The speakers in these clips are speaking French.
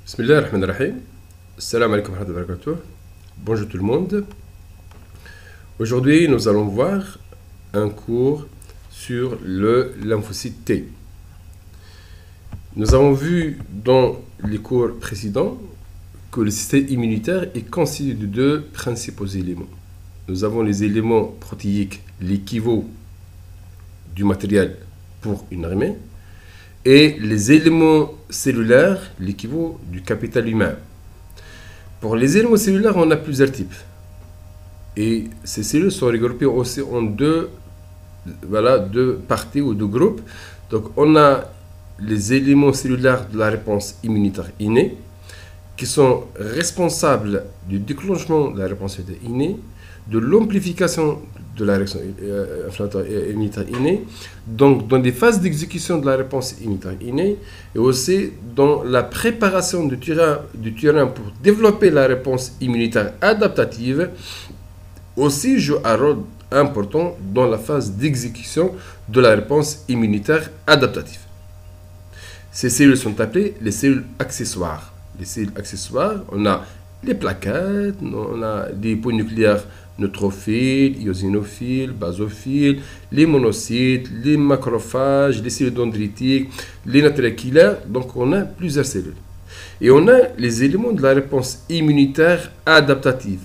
Bismillah ar-Rahman ar-Rahim. Assalamu alaikum wa rahmatullahi wa barakatuh. Bonjour tout le monde. Aujourd'hui, nous allons voir un cours sur le lymphocyte T. Nous avons vu dans les cours précédents que le système immunitaire est constitué de deux principaux éléments. Nous avons les éléments protéiques, l'équivalent du matériel pour une armée, et les éléments cellulaires, l'équivalent du capital humain. Pour les éléments cellulaires, on a plusieurs types. Et ces cellules sont regroupées aussi en deux parties ou deux groupes. Donc, on a les éléments cellulaires de la réponse immunitaire innée, qui sont responsables du déclenchement de la réponse innée, de l'amplification de la réaction immunitaire innée, donc dans des phases d'exécution de la réponse immunitaire innée, et aussi dans la préparation du terrain pour développer la réponse immunitaire adaptative, aussi joue un rôle important dans la phase d'exécution de la réponse immunitaire adaptative. Ces cellules sont appelées les cellules accessoires. Les cellules accessoires, on a les plaquettes, on a les polynucléaires neutrophiles, eosinophiles, basophiles, les monocytes, les macrophages, les cellules dendritiques, les natriaquilaires. Donc on a plusieurs cellules. Et on a les éléments de la réponse immunitaire adaptative.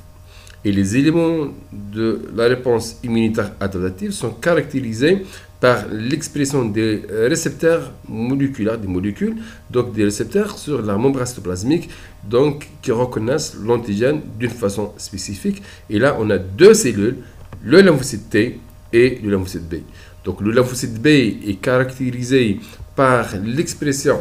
Et les éléments de la réponse immunitaire adaptative sont caractérisés par l'expression des récepteurs moléculaires, des molécules, donc des récepteurs sur la membrane cytoplasmique, donc qui reconnaissent l'antigène d'une façon spécifique. Et là, on a deux cellules, le lymphocyte T et le lymphocyte B. Donc le lymphocyte B est caractérisé par l'expression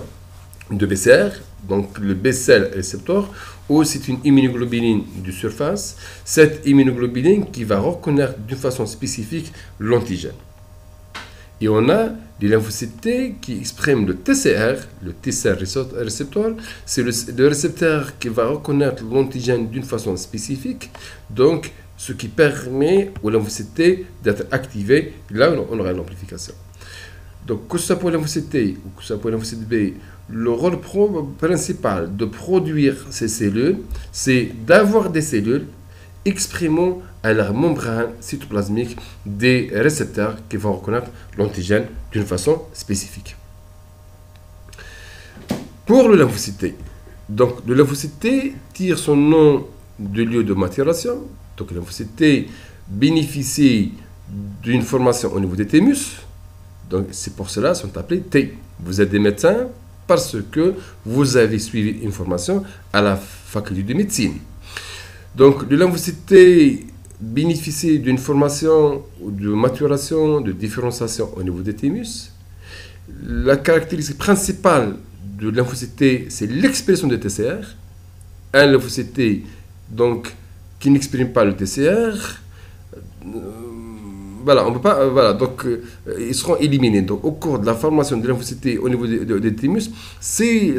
de BCR, donc le B-cell récepteur, ou c'est une immunoglobuline de surface, cette immunoglobuline qui va reconnaître d'une façon spécifique l'antigène. Et on a des lymphocytes T qui expriment le TCR, le T-cell récepteur, c'est le récepteur qui va reconnaître l'antigène d'une façon spécifique, donc ce qui permet au lymphocyte T d'être activé, là on aura l'amplification. Donc que ce soit pour le lymphocyte T ou que ce soit pour le lymphocyte B, le rôle principal de produire ces cellules, c'est d'avoir des cellules exprimant à leur membrane cytoplasmique des récepteurs qui vont reconnaître l'antigène d'une façon spécifique. Pour le lymphocyte T, donc le lymphocyte T tire son nom du lieu de maturation. Donc le lymphocyte T bénéficie d'une formation au niveau des thymus. Donc c'est pour cela qu'ils sont appelés T. Vous êtes des médecins parce que vous avez suivi une formation à la faculté de médecine. Donc le lymphocyte T bénéficie d'une formation de maturation, de différenciation au niveau des thymus. La caractéristique principale de lymphocyte T, c'est l'expression de TCR. Un lymphocyte T donc, qui n'exprime pas le TCR, on peut pas, donc ils seront éliminés. Donc, au cours de la formation de lymphocyte T au niveau des thymus, si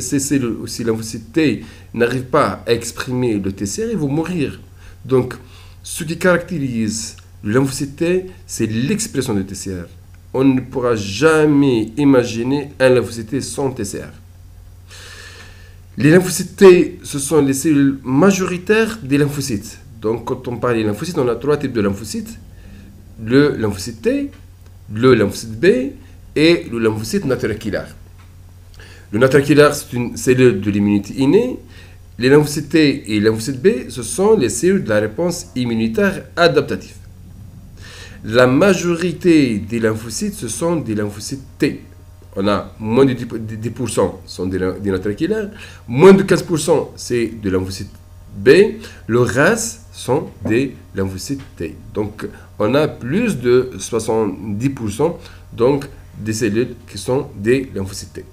lymphocyte T n'arrive pas à exprimer le TCR, ils vont mourir. Donc, ce qui caractérise le lymphocyte T, c'est l'expression de TCR. On ne pourra jamais imaginer un lymphocyte T sans TCR. Les lymphocytes T, ce sont les cellules majoritaires des lymphocytes. Donc, quand on parle des lymphocytes, on a trois types de lymphocytes. Le lymphocyte T, le lymphocyte B et le lymphocyte natriaquilaire. Le natriaquilaire, c'est une cellule de l'immunité innée. Les lymphocytes T et les lymphocytes B, ce sont les cellules de la réponse immunitaire adaptative. La majorité des lymphocytes, ce sont des lymphocytes T. On a moins de 10% sont des natriaquilaires, moins de 15% c'est des lymphocytes B, le reste sont des lymphocytes T. Donc, on a plus de 70% donc, des cellules qui sont des lymphocytes T.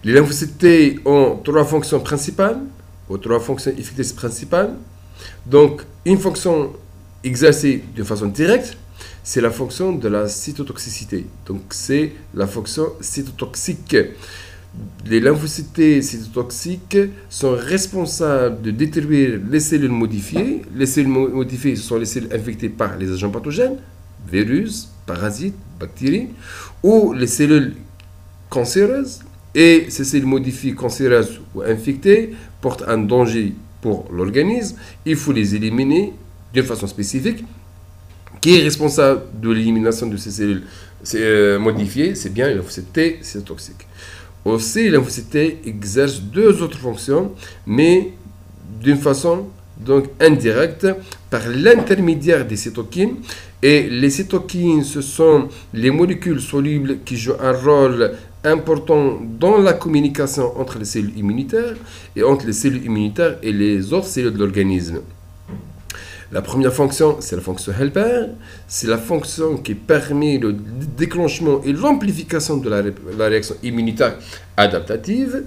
Les lymphocytes T ont trois fonctions principales, ou trois fonctions efficaces principales. Donc, une fonction exercée de façon directe, c'est la fonction de la cytotoxicité. Donc, c'est la fonction cytotoxique. Les lymphocytes T cytotoxiques sont responsables de détruire les cellules modifiées. Les cellules modifiées, ce sont les cellules infectées par les agents pathogènes, virus, parasites, bactéries, ou les cellules cancéreuses et ces cellules modifiées, cancéreuses ou infectées portent un danger pour l'organisme, il faut les éliminer d'une façon spécifique. Qui est responsable de l'élimination de ces cellules modifiées? C'est bien les lymphocytes T, c'est toxique. Aussi, les lymphocytes T exercent deux autres fonctions, mais d'une façon donc indirecte, par l'intermédiaire des cytokines. Et les cytokines, ce sont les molécules solubles qui jouent un rôle important dans la communication entre les cellules immunitaires et entre les cellules immunitaires et les autres cellules de l'organisme. La première fonction, c'est la fonction helper. C'est la fonction qui permet le déclenchement et l'amplification de la réaction immunitaire adaptative.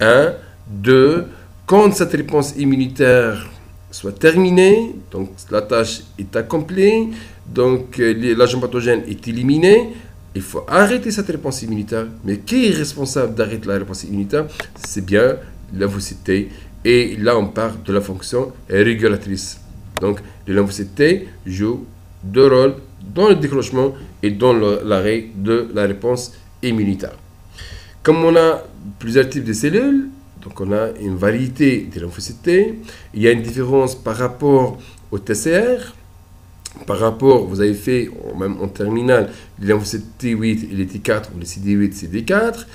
1, 2, quand cette réponse immunitaire soit terminée, donc la tâche est accomplie, donc l'agent pathogène est éliminé, il faut arrêter cette réponse immunitaire. Mais qui est responsable d'arrêter la réponse immunitaire? C'est bien les lymphocytes T. Et là, on parle de la fonction régulatrice. Donc, les lymphocytes T jouent deux rôles dans le déclenchement et dans l'arrêt de la réponse immunitaire. Comme on a plusieurs types de cellules, donc on a une variété de lymphocytes T, il y a une différence par rapport au TCR. Par rapport, vous avez fait, même en terminale, les lymphocytes T8 et les T4 ou les CD8, CD4.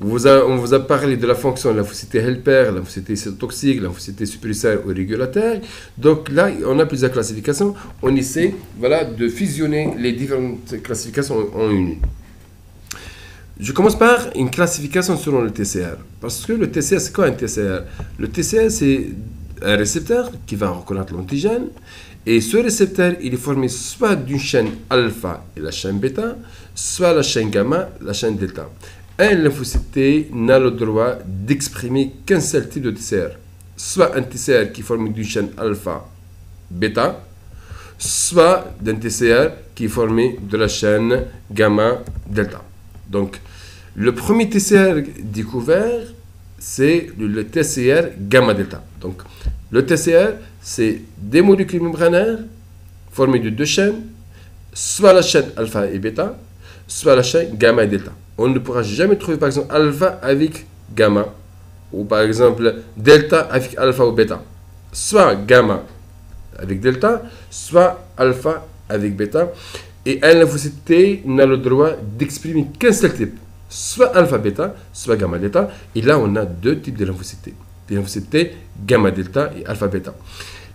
On vous a parlé de la fonction lymphocyte helper, lymphocyte cytotoxique, lymphocyte suppresseur ou régulateur. Donc là, on a plusieurs classifications. On essaie de fusionner les différentes classifications en une. Je commence par une classification selon le TCR. Parce que le TCR, c'est quoi un TCR? Le TCR, c'est un récepteur qui va reconnaître l'antigène. Et ce récepteur, il est formé soit d'une chaîne alpha et la chaîne bêta, soit la chaîne gamma, la chaîne delta. Un lymphocyte T n'a le droit d'exprimer qu'un seul type de TCR. Soit un TCR qui est formé d'une chaîne alpha, bêta, soit d'un TCR qui est formé de la chaîne gamma, delta. Donc, le premier TCR découvert, c'est le TCR gamma-delta. Donc, le TCR, c'est des molécules membranaires formées de deux chaînes, soit la chaîne alpha et bêta, soit la chaîne gamma et delta. On ne pourra jamais trouver, par exemple, alpha avec gamma, ou par exemple, delta avec alpha ou bêta. Soit gamma avec delta, soit alpha avec bêta. Et un lymphocyte T n'a le droit d'exprimer qu'un seul type, soit alpha-bêta, soit gamma-delta. Et là, on a deux types de lymphocytes T. Les lymphocytes T gamma-delta et alpha-bêta.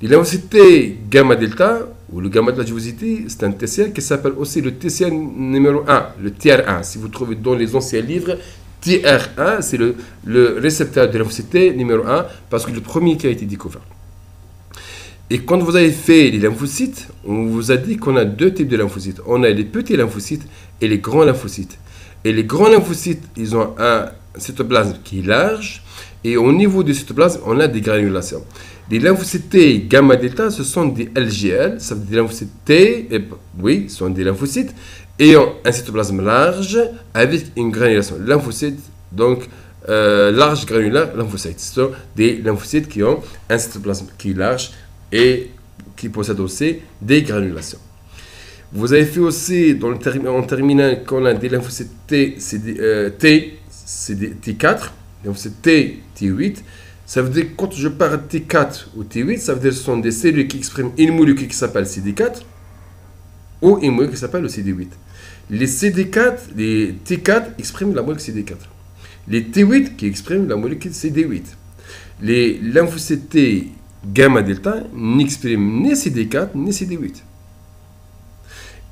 Les lymphocytes T gamma-delta, ou le gamma-delta, je vous ai dit, c'est un TCR qui s'appelle aussi le TCR numéro 1, le TR1. Si vous trouvez dans les anciens livres, TR1, c'est le récepteur de lymphocyte T numéro 1, parce que le premier qui a été découvert. Et quand vous avez fait les lymphocytes, on vous a dit qu'on a deux types de lymphocytes. On a les petits lymphocytes et les grands lymphocytes. Et les grands lymphocytes, ils ont un cytoplasme qui est large. Et au niveau du cytoplasme, on a des granulations. Les lymphocytes T gamma-delta, ce sont des LGL. Ça veut dire des lymphocytes T, oui, ce sont des lymphocytes ayant un cytoplasme large avec une granulation. Lymphocytes, donc, large granulaire lymphocytes. Ce sont des lymphocytes qui ont un cytoplasme qui est large et qui possède aussi des granulations. Vous avez fait aussi en terminale qu'on a des lymphocytes T, T4, lymphocytes T, T8. Ça veut dire quand je parle de T4 ou T8, ça veut dire que ce sont des cellules qui expriment une molécule qui s'appelle CD4 ou une molécule qui s'appelle le CD8. Les CD4, les T4 expriment la molécule CD4. Les T8 qui expriment la molécule CD8. Les lymphocytes T gamma-delta n'exprime ni CD4 ni CD8.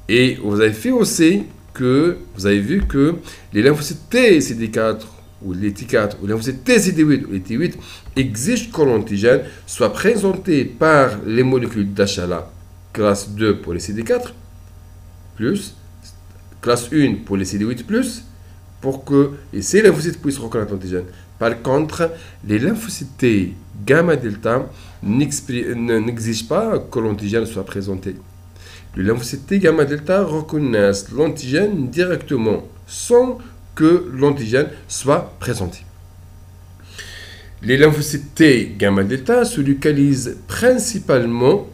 Et vous avez fait aussi que, vous avez vu que les lymphocytes T CD4 ou les T4 ou les lymphocytes T CD8 ou les T8 exigent que l'antigène soit présenté par les molécules d'HLA classe 2 pour les CD4 plus, classe 1 pour les CD8 plus, pour que ces lymphocytes puissent reconnaître l'antigène. Par contre, les lymphocytes T gamma-delta n'exigent pas que l'antigène soit présenté. Les lymphocytes T gamma-delta reconnaissent l'antigène directement sans que l'antigène soit présenté. Les lymphocytes T gamma-delta se localisent principalement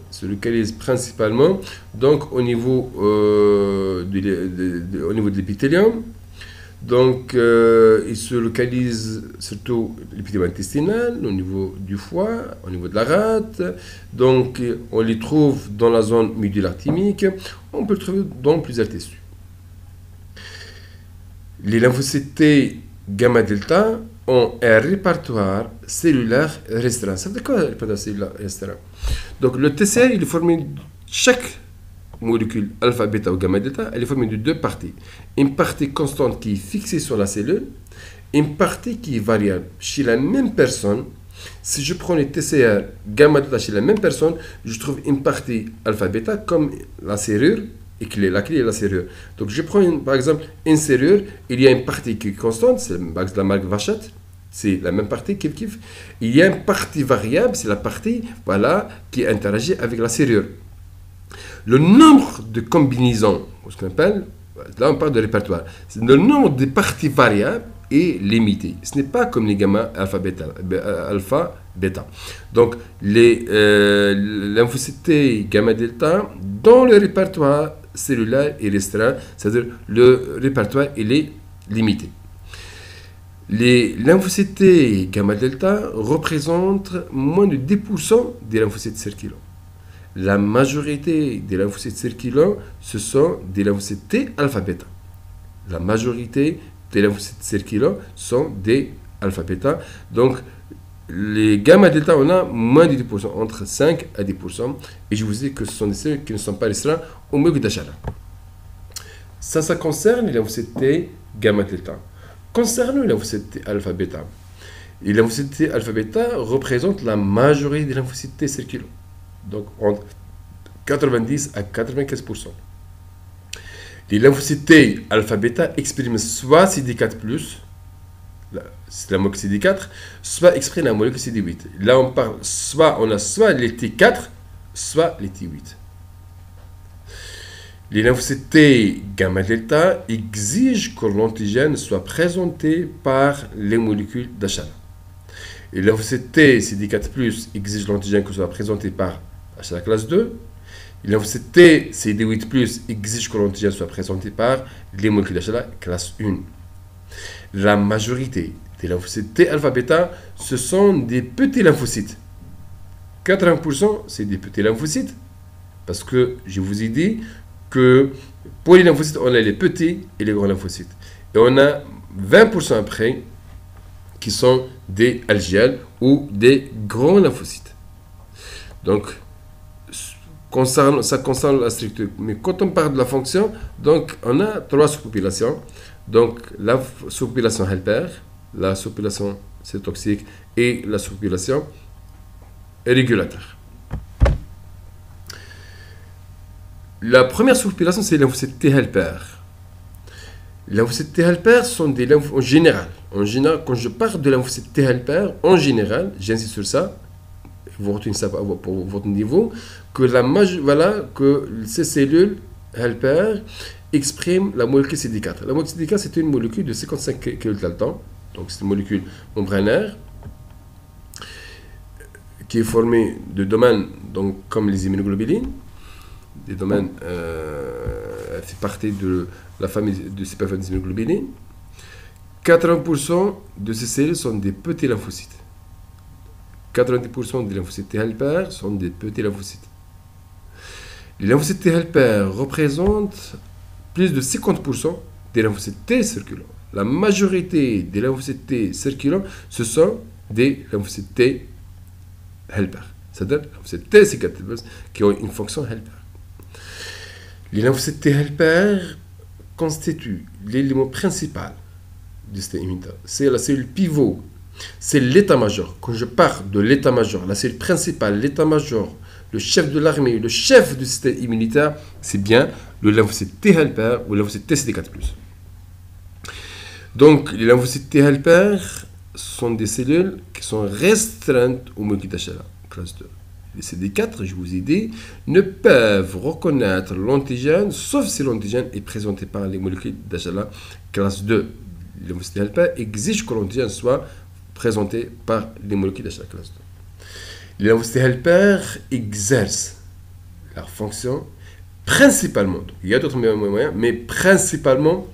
donc au niveau de l'épithélium, Donc, il se localise surtout l'épithélium intestinal, au niveau du foie, au niveau de la rate. Donc, on les trouve dans la zone médullaire thymique. On peut le trouver dans plusieurs tissus. Les lymphocytes T gamma delta ont un répertoire cellulaire restreint. Ça veut dire quoi, le répertoire cellulaire restreint? Donc, le TCR, il est formé de chaque molécule alpha, bêta ou gamma delta, elle est formée de deux parties. Une partie constante qui est fixée sur la cellule, une partie qui est variable. Chez la même personne, si je prends les TCR gamma delta chez la même personne, je trouve une partie alpha, bêta comme la serrure, et la clé est la serrure. Donc je prends par exemple une serrure, il y a une partie qui est constante, c'est la marque Vachette, c'est la même partie kiff. Il y a une partie variable, c'est la partie qui interagit avec la serrure. Le nombre de combinaisons, ce qu'on appelle, là on parle de répertoire, le nombre de parties variables est limité. Ce n'est pas comme les gamma alpha bêta. Donc les lymphocytes gamma delta dans le répertoire cellulaire est restreint, c'est-à-dire le répertoire il est limité. Les lymphocytes gamma delta représentent moins de 10% des lymphocytes circulants. La majorité des lymphocytes circulants, ce sont des lymphocytes T alpha bêta. La majorité des lymphocytes circulants sont des alpha bêta. Donc, les gamma delta, on a moins de 10%, entre 5 à 10%. Et je vous dis que ce sont des cellules qui ne sont pas restreints au muc d'Achala. Ça concerne les lymphocytes T gamma delta. Concernant les lymphocytes T alpha bêta, les lymphocytes T alpha bêta représentent la majorité des lymphocytes T circulants. Donc entre 90 à 95%. Les lymphocytes T alpha bêta expriment soit CD4+, c'est la molécule CD4, soit expriment la molécule CD8. Là on parle, on a soit les T4, soit les T8. Les lymphocytes T gamma delta exigent que l'antigène soit présenté par les molécules d'Achala. Les lymphocytes T CD4+, exigent l'antigène que soit présenté par la classe 2. Les lymphocytes T CD8+, exigent que l'antigène soit présenté par les molécules d'Achala classe 1. La majorité des lymphocytes T alpha bêta, ce sont des petits lymphocytes. 80% c'est des petits lymphocytes, parce que je vous ai dit que pour les lymphocytes, on a les petits et les grands lymphocytes. Et on a 20% après qui sont des LGL ou des grands lymphocytes. Donc, ça concerne la structure. Mais quand on parle de la fonction, donc on a trois sous-populations. Donc, la sous-population helper, la sous-population cytotoxique et la sous-population régulateur. La première sous-population, c'est les lymphocytes T helper. Les lymphocytes T helper sont des lymphocytes en général. En général, quand je parle de lymphocytes T helper, en général, j'insiste sur ça, vous retenez ça pour votre niveau, que ces cellules helper expriment la molécule CD4. La molécule CD4, c'est une molécule de 55 kilodaltons, donc c'est une molécule membranaire qui est formée de domaines donc, comme les immunoglobulines, des domaines fait partie de la famille de ces des immunoglobulines. 80% de ces cellules sont des petits lymphocytes. 90% des lymphocytes T helper sont des petits lymphocytes. Les lymphocytes T helper représentent plus de 50% des lymphocytes T circulants. La majorité des lymphocytes T circulants, ce sont des lymphocytes T helper. C'est-à-dire les lymphocytes T cicatrices qui ont une fonction helper. Les lymphocytes T helper constituent l'élément principal du système immunitaire. C'est la cellule pivot. C'est l'état-major. Quand je parle de l'état-major, la cellule principale, l'état-major, le chef de l'armée, le chef du système immunitaire, c'est bien le lymphocyte T helper ou le lymphocyte TCD4+. Donc, les lymphocytes T helper sont des cellules qui sont restreintes au molécule d'Achala, classe 2. Les CD4, je vous ai dit, ne peuvent reconnaître l'antigène, sauf si l'antigène est présenté par les molécules d'Achala, classe 2. Les lymphocytes T helper exigent que l'antigène soit présenté par les molécules d'Achala, classe 2. Les lymphocytes T helper exercent leur fonction principalement, donc il y a d'autres moyens, mais principalement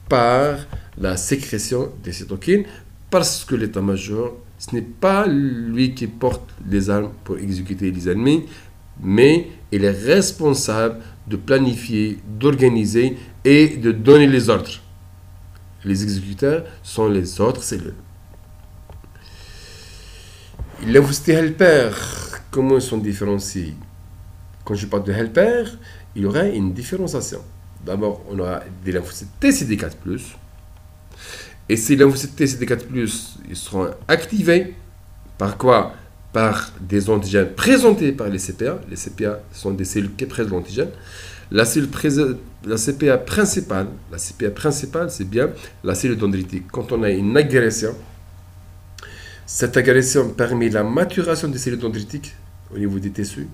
par la sécrétion des cytokines, parce que l'état-major, ce n'est pas lui qui porte les armes pour exécuter les ennemis, mais il est responsable de planifier, d'organiser et de donner les ordres. Les exécuteurs sont les autres cellules. Les lymphocytes helper, comment ils sont différenciés? Quand je parle de helper, il y aura une différenciation. D'abord, on aura des lymphocytes TCD4+. Et ces lymphocytes TCD4+, ils seront activés par quoi? Par des antigènes présentés par les CPA. Les CPA sont des cellules qui présentent l'antigène. La CPA principale, c'est bien la cellule dendritique. Quand on a une agression, cette agression permet la maturation des cellules dendritiques au niveau des tissus.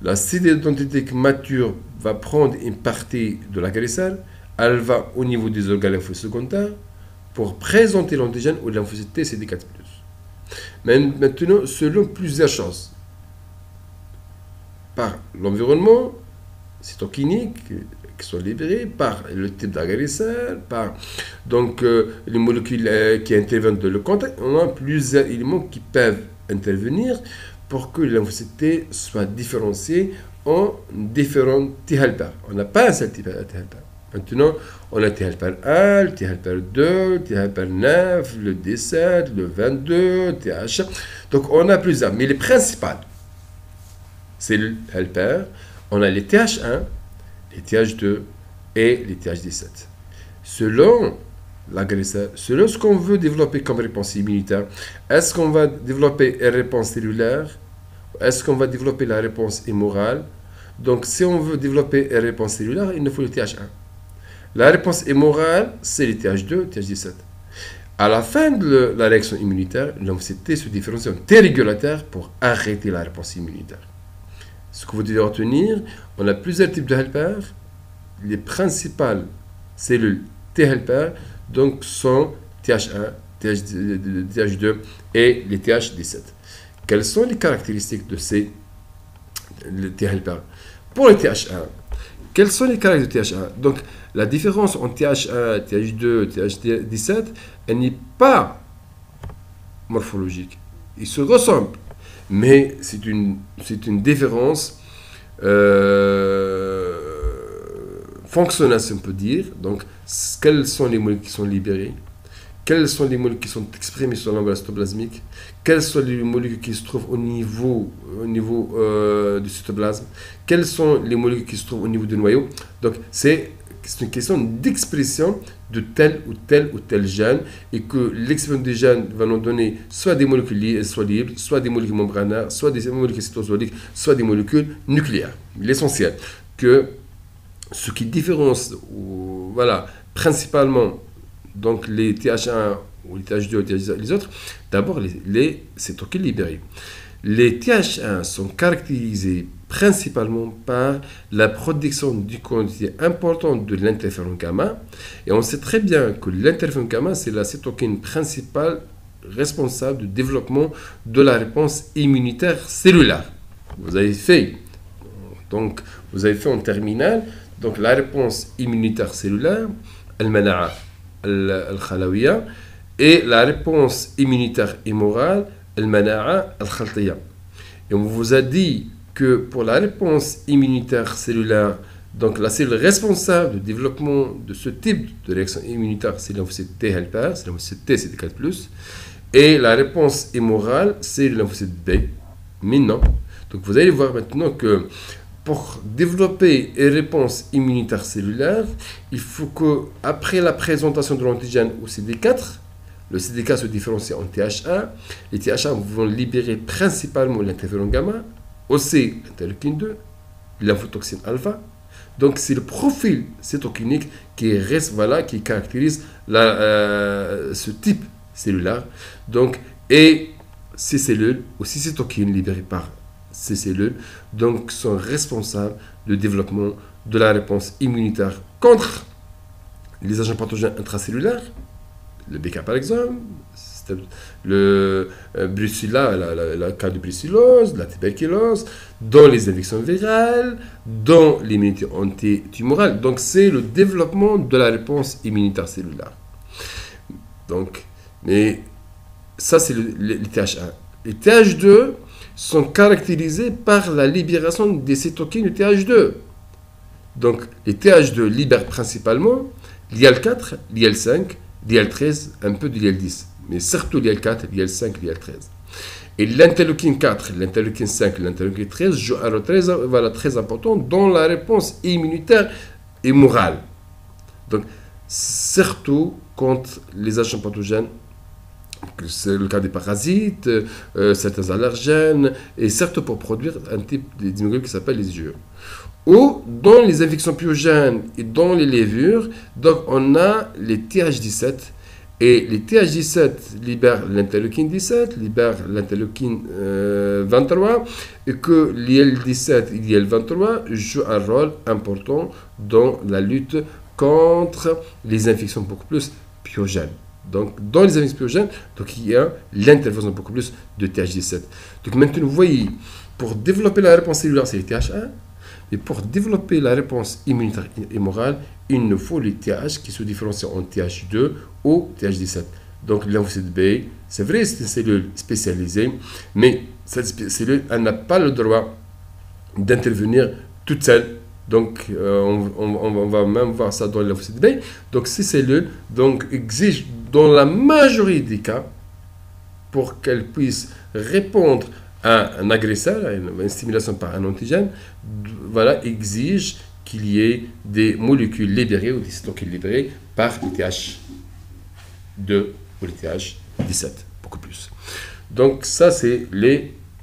La cellule dendritique mature va prendre une partie de l'agresseur, elle va au niveau des organes lymphocytes secondaires pour présenter l'antigène au lymphocyte TCD4+. Mais maintenant, selon plusieurs choses, par l'environnement cytokinique qui sont libérées, par le type d'agresseur, par donc, les molécules qui interviennent dans le contact, on a plusieurs éléments qui peuvent intervenir pour que les lymphocytes T soient différenciés en différents T-helper. On n'a pas un seul type T-helper. Maintenant, on a T-helper 1, le T-helper 2, T-helper 9, le D7, le 22, TH. Donc, on a plusieurs. Mais les principales cellules helper, on a les TH1, les TH2 et les TH17. Selon l'agresseur, selon ce qu'on veut développer comme réponse immunitaire, est-ce qu'on va développer une réponse cellulaire? Est-ce qu'on va développer la réponse hémorale? Donc, si on veut développer une réponse cellulaire, il nous faut le TH1. La réponse hémorale, c'est les TH2, TH17. À la fin de la réaction immunitaire, le lymphocyte T se différencie en T régulateur pour arrêter la réponse immunitaire. Ce que vous devez retenir, on a plusieurs types de helper. Les principales cellules T helper donc sont TH1, TH2 et les TH17. Quelles sont les caractéristiques de ces T helper? Pour les TH1, quelles sont les caractéristiques de TH1? Donc, la différence entre TH1, TH2, TH17, elle n'est pas morphologique. Ils se ressemblent, mais c'est une différence fonctionnelle, si on peut dire. Donc, quelles sont les molécules qui sont libérées? Quelles sont les molécules qui sont exprimées sur l'enveloppe cytoplasmique? Quelles sont les molécules qui se trouvent au niveau du cytoplasme? Quelles sont les molécules qui se trouvent au niveau du noyau? Donc, c'est une question d'expression de tel ou tel gène, et que l'expression des gènes va nous donner soit des molécules libres, soit des molécules membranaires, soit des molécules cytosoliques, soit des molécules nucléaires. L'essentiel, que ce qui différencie, voilà, principalement donc les TH1 ou les TH2 ou les autres, d'abord les cytokines libérées. Les TH1 sont caractérisés principalement par la production d'une quantité importante de l'interféron gamma, et on sait très bien que l'interféron gamma, c'est la cytokine principale responsable du développement de la réponse immunitaire cellulaire. Vous avez fait en terminale, donc la réponse immunitaire cellulaire, al-mana'a al-khalawiya, et la réponse immunitaire hémorale, al-mana'a al-khaltiya. Et on vous a dit que pour la réponse immunitaire cellulaire, donc la cellule responsable du développement de ce type de réaction immunitaire, c'est le lymphocyte T helper, c'est le lymphocyte T CD4+, et la réponse hémorale, c'est le lymphocyte B. Mais non. Donc vous allez voir maintenant que pour développer une réponse immunitaire cellulaire, il faut que, après la présentation de l'antigène au CD4, le CD4 se différencie en TH1. Les TH1 vont libérer principalement l'interféron gamma, aussi l'interleukine 2, l'infotoxine alpha. Donc c'est le profil cytokinique qui caractérise ce type cellulaire. Donc, et ces cellules, ou ces cytokines libérées par ces cellules, donc sont responsables du développement de la réponse immunitaire contre les agents pathogènes intracellulaires, le BK par exemple, le brucella, la cas de brucellose, la tuberculose, dans les infections virales, dans l'immunité antitumorale. Donc c'est le développement de la réponse immunitaire cellulaire. Donc, mais ça, c'est les TH1. Les TH2 sont caractérisés par la libération des cytokines du TH2. Donc, les TH2 libèrent principalement l'IL4, l'IL5, l'IL13, un peu de l'IL10, mais surtout l'IL4, l'IL5, l'IL13. Et l'interleukine 4, l'interleukine 5, l'interleukine 13 jouent un rôle très important dans la réponse immunitaire et morale. Donc, surtout contre les agents pathogènes, c'est le cas des parasites, certains allergènes, et surtout pour produire un type d'immunoglobuline qui s'appelle les IgE. Ou dans les infections pyogènes et dans les levures, donc on a les TH17, et les TH17 libèrent l'interleukine 17, libèrent l'interleukine 23, et que l'IL17 et l'IL23 jouent un rôle important dans la lutte contre les infections beaucoup plus pyogènes. Donc, dans les infections pyogènes, donc, il y a l'intervention beaucoup plus de TH17. Donc, maintenant, vous voyez, pour développer la réponse cellulaire, c'est les TH1, mais pour développer la réponse immunitaire et morale, il nous faut les TH qui se différencient en TH2 ou TH17. Donc, lymphocyte B, c'est vrai, c'est une cellule spécialisée, mais cette cellule, elle n'a pas le droit d'intervenir toute seule. Donc, on va même voir ça dans le lymphocyte B. Donc, ces cellules donc, exigent, dans la majorité des cas, pour qu'elles puissent répondre à un agresseur, à une stimulation par un antigène, voilà, exige qu'il y ait des molécules libérées ou des cytokines libérées par les TH2 ou les TH17, beaucoup plus. Donc, ça, c'est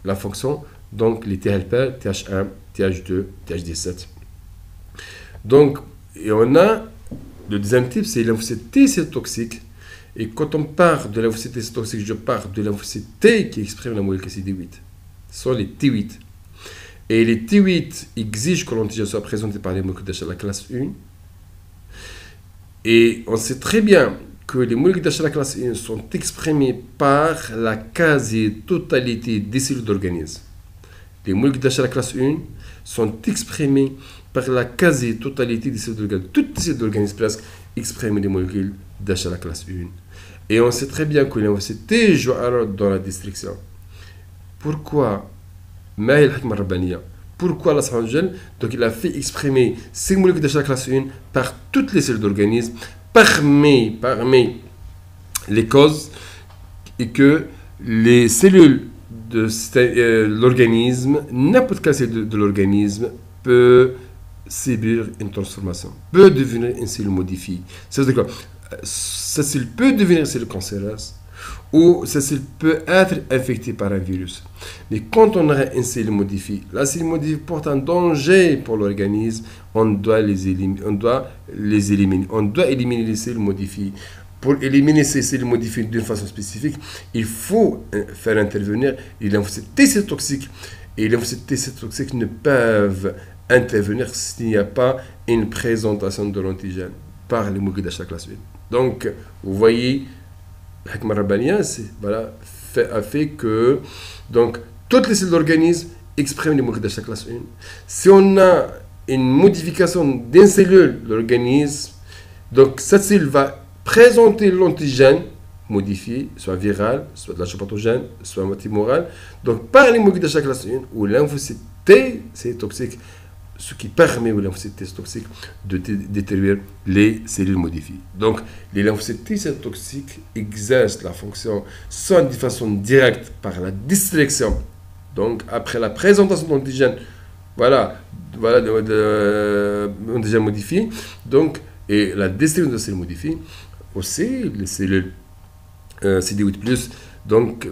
la fonction, donc les THLP, TH1, TH2, TH17. Donc, et on a le deuxième type, c'est lymphocyte T cytotoxique. Et quand on parle de lymphocyte T cytotoxique, je parle de lymphocyte T qui exprime la molécule CD8. Ce sont les T8. Et les T8 exigent que l'antigène soit présenté par les molécules d'achat de la classe 1. Et on sait très bien que les molécules d'achat de la classe 1 sont exprimées par la quasi-totalité des cellules d'organisme. Les molécules d'achat de la classe 1 sont exprimées par la quasi-totalité des cellules d'organisme. Toutes les cellules d'organisme presque expriment les molécules d'achat de la classe 1. Et on sait très bien que les lymphocytes T jouent un rôle dans la destruction. Pourquoi Pourquoi la Saint-Gel, donc il a fait exprimer ces molécules d'achat de la classe 1 par toutes les cellules d'organisme, parmi les causes, et que les cellules de l'organisme, n'importe quelle cellule de l'organisme peut subir une transformation, peut devenir une cellule modifiée. C'est-à-dire que cette cellule peut devenir une cellule cancéreuse ou cette cellule peut être infectée par un virus. Mais quand on a une cellule modifiée, la cellule modifiée porte un danger pour l'organisme, on doit les éliminer. On doit éliminer les cellules modifiées. Pour éliminer ces cellules modifiées d'une façon spécifique, il faut faire intervenir les lymphocytes T cytotoxiques. Et les lymphocytes T cytotoxiques ne peuvent intervenir s'il n'y a pas une présentation de l'antigène par les molécules d'achat classe 1. Donc, vous voyez, l'Hikma Rabbaniya a fait que donc, toutes les cellules d'organisme expriment les molécules d'achat classe 1. Si on a une modification d'une cellule de l'organisme, donc cette cellule va présenter l'antigène modifié, soit viral, soit de l'achat pathogène, soit antimoral, donc par les molécules d'achat classe 1 ou lymphocyte T, c'est toxique, ce qui permet aux lymphocytes T toxiques de détruire les cellules modifiées. Donc, les lymphocytes T toxiques exercent la fonction soit de façon directe par la destruction, donc après la présentation de l'antigène, l'antigène modifié, donc, et la destruction de cellules modifiées, aussi les cellules CD8+, donc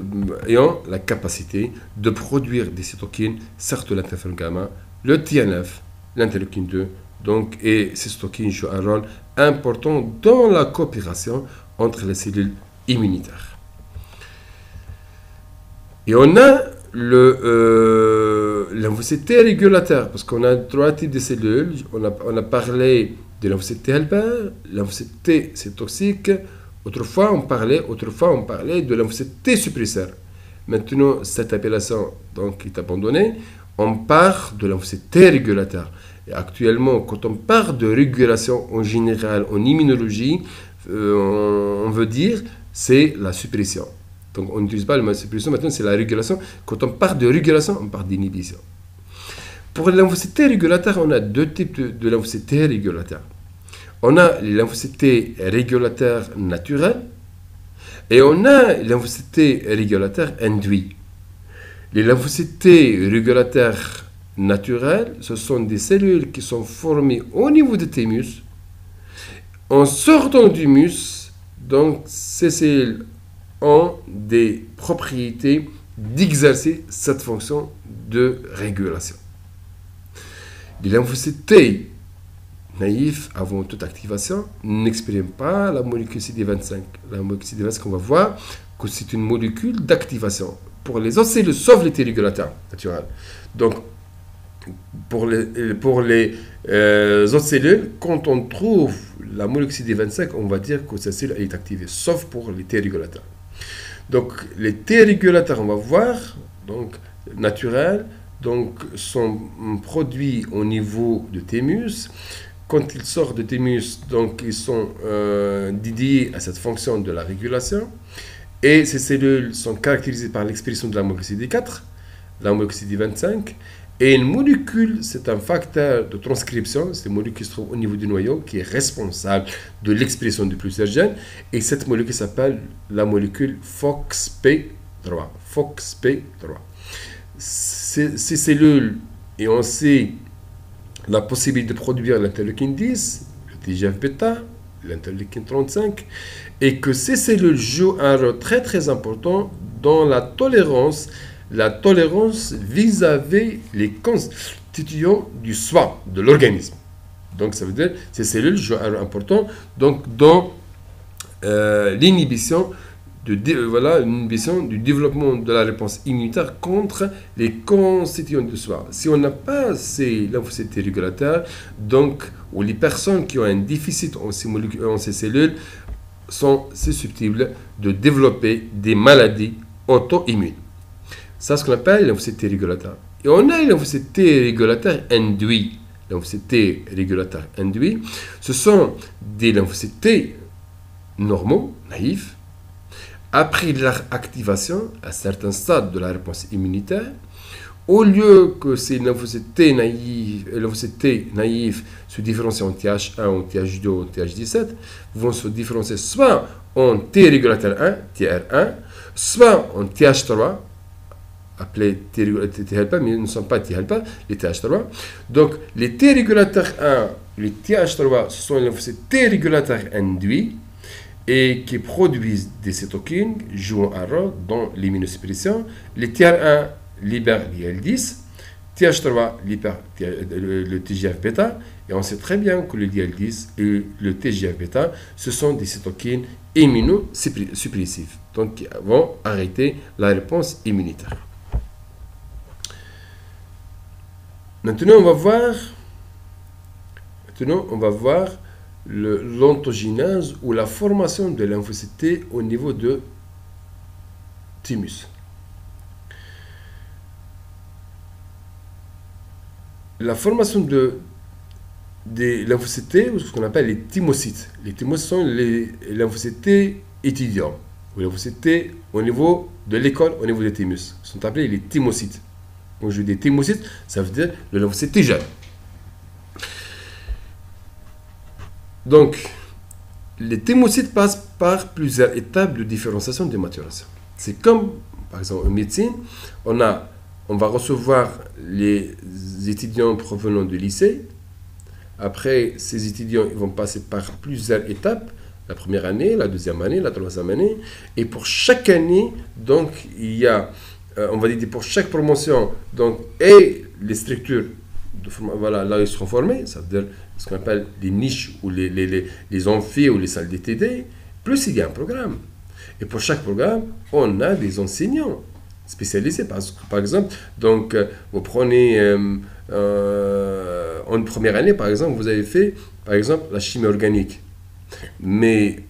ayant la capacité de produire des cytokines, certes l'interféron gamma, le TNF, l'interleukine 2, donc, et ces cytokines jouent un rôle important dans la coopération entre les cellules immunitaires. Et on a le lymphocyte T régulateur, parce qu'on a 3 types de cellules. On a parlé de lymphocyte T helper, lymphocyte T c'est toxique. Autrefois, on parlait de lymphocyte T suppresseur. Maintenant, cette appellation donc, est abandonnée. On parle de lymphocyte T régulateur. Et actuellement, quand on parle de régulation en général, en immunologie, on veut dire, c'est la suppression. Donc on n'utilise pas le mot suppression, maintenant c'est la régulation. Quand on parle de régulation, on parle d'inhibition. Pour les lymphocytes T régulateurs, on a deux types de lymphocytes T régulateurs. On a les lymphocytes T régulateurs naturels et on a les lymphocytes T régulateurs induits. Les lymphocytes T régulateurs naturels, ce sont des cellules qui sont formées au niveau du thymus. En sortant du mus, donc ces cellules ont des propriétés d'exercer cette fonction de régulation. Les lymphocytes T naïfs avant toute activation n'expriment pas la molécule CD25. La molécule CD25, on va voir que c'est une molécule d'activation pour les autres cellules, sauf les T régulateurs naturels. Donc, pour les autres cellules, quand on trouve la molécule CD25, on va dire que cette cellule est activée, sauf pour les T régulateurs. Donc, les T régulateurs, on va voir, donc, naturels, donc, sont produits au niveau de thymus. Quand ils sortent de thymus, donc, ils sont dédiés à cette fonction de la régulation. Et ces cellules sont caractérisées par l'expression de la molécule CD4, la molécule CD25. Et une molécule, c'est un facteur de transcription, c'est une molécule qui se trouve au niveau du noyau, qui est responsable de l'expression de plusieurs gènes. Et cette molécule s'appelle la molécule FOXP3. FOXP3. Ces cellules, et on sait la possibilité de produire l'interleukine 10, le TGF-bêta, l'interleukine 35, et que ces cellules jouent un rôle très très important dans la tolérance vis-à-vis les constituants du soi, de l'organisme. Donc ça veut dire que ces cellules jouent un rôle important donc, dans l'inhibition du développement de la réponse immunitaire contre les constituants du soi. Si on n'a pas ces lymphocytes régulateurs, donc, ou les personnes qui ont un déficit en ces cellules sont susceptibles de développer des maladies auto-immunes. C'est ce qu'on appelle les lymphocytes régulateurs. Et on a les lymphocytes régulateurs induits. Les lymphocytes régulateurs induits, ce sont des lymphocytes T normaux, naïfs, après leur activation à certains stades de la réponse immunitaire. Au lieu que ces lymphocytes T naïfs se différencient en TH1, en TH2, en TH17, vont se différencier soit en T régulateur 1, TR1, soit en TH3, appelés T helper, mais ils ne sont pas T helper, les TH3. Donc, les T régulateurs 1, les TH3, ce sont les lymphocytes T régulateurs induits et qui produisent des cytokines jouant un rôle dans l'immunosuppression. Les TR1 libèrent l'IL-10, TH3 libère le TGF-bêta, et on sait très bien que le IL-10 et le TGF-bêta, ce sont des cytokines immunosuppressives, donc qui vont arrêter la réponse immunitaire. Maintenant, on va voir l'ontogénèse ou la formation de lymphocytes T au niveau de thymus. La formation des lymphocytes T, ou ce qu'on appelle les thymocytes. Les thymocytes sont les lymphocytes T étudiants, ou les lymphocytes T au niveau de l'école, au niveau des thymus. Ils sont appelés les thymocytes. Quand je dis thymocytes, ça veut dire le lymphocyte T jeune. Donc, les thymocytes passent par plusieurs étapes de différenciation et de maturation. C'est comme, par exemple, en médecine, on va recevoir les étudiants provenant du lycée. Après, ces étudiants ils vont passer par plusieurs étapes. La première année, la deuxième année, la troisième année. Et pour chaque année, donc, il y a, on va dire, pour chaque promotion, donc, et les structures, là, ils seront formés, ça veut dire ce qu'on appelle les niches ou les amphis ou les salles DTD, plus il y a un programme. Et pour chaque programme, on a des enseignants spécialisés. Par exemple, donc, vous prenez en première année, par exemple, vous avez fait, par exemple, la chimie organique. Mais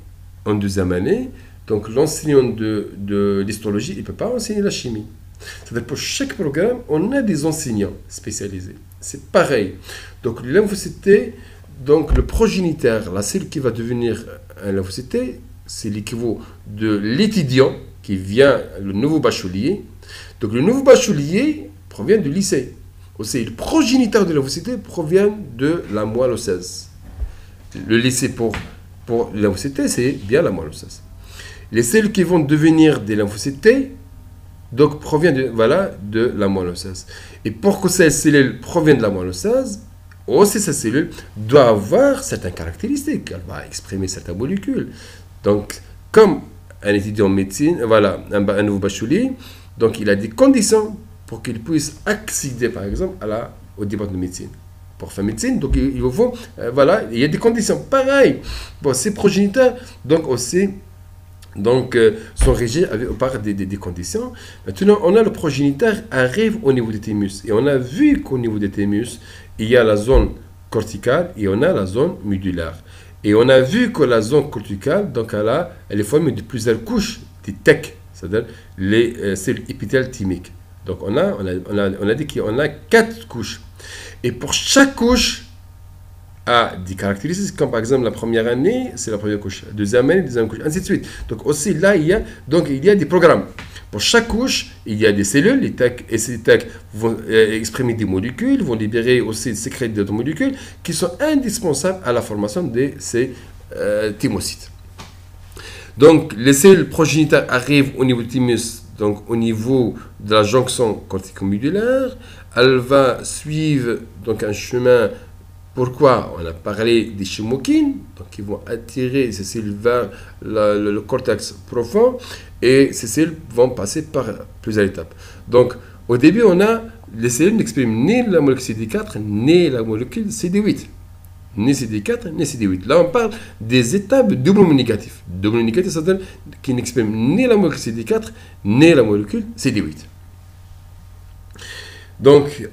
en deuxième année, donc l'enseignant de l'histologie, il ne peut pas enseigner la chimie. C'est-à-dire pour chaque programme, on a des enseignants spécialisés. C'est pareil. Donc les lymphocytes T, donc le progéniteur, la cellule qui va devenir un lymphocyte T, c'est l'équivalent de l'étudiant qui vient, le nouveau bachelier. Donc le nouveau bachelier provient du lycée. Aussi, le progéniteur de lymphocyte T provient de la moelle osseuse. Le lycée pour les lymphocytes T, c'est bien la moelle osseuse. Les cellules qui vont devenir des lymphocytes T, donc proviennent de la moelle osseuse. Et pour que ces cellules proviennent de la moelle osseuse, aussi cette cellule doit avoir certaines caractéristiques. Elle va exprimer certaines molécules. Donc, comme un étudiant en médecine, un nouveau bachelier, donc il a des conditions pour qu'il puisse accéder, par exemple, au département de médecine. Pour faire médecine, donc il faut, il y a des conditions. Pareil, bon, ces progéniteurs, donc aussi, sont régis par des conditions. Maintenant, on a le progéniteur arrive au niveau des thymus. Et on a vu qu'au niveau des thymus, il y a la zone corticale et on a la zone médulaire. Et on a vu que la zone corticale, donc elle est formée de plusieurs couches, des TEC, c'est-à-dire les cellules épithéliales thymiques. Donc on a dit qu'on a 4 couches. Et pour chaque couche, a des caractéristiques, comme par exemple la première année, c'est la première couche, la deuxième année, deuxième couche, ainsi de suite. Donc aussi là, il y a des programmes. Pour chaque couche, il y a des cellules, les TEC, et ces TEC vont exprimer des molécules, vont libérer aussi, sécréter d'autres molécules qui sont indispensables à la formation de ces thymocytes. Donc les cellules progéniteurs arrivent au niveau du thymus, donc au niveau de la jonction cortico-médulaire. Elle va suivre donc un chemin. Pourquoi? On a parlé des chymokines, donc ils vont attirer ces cellules vers le cortex profond, et ces cellules vont passer par plusieurs étapes. Donc, au début, les cellules n'expriment ni la molécule CD4, ni la molécule CD8. Ni CD4, ni CD8. Là, on parle des étapes de doublement négatif. Doublement négatif, c'est-à-dire qui n'expriment ni la molécule CD4, ni la molécule CD8. Donc,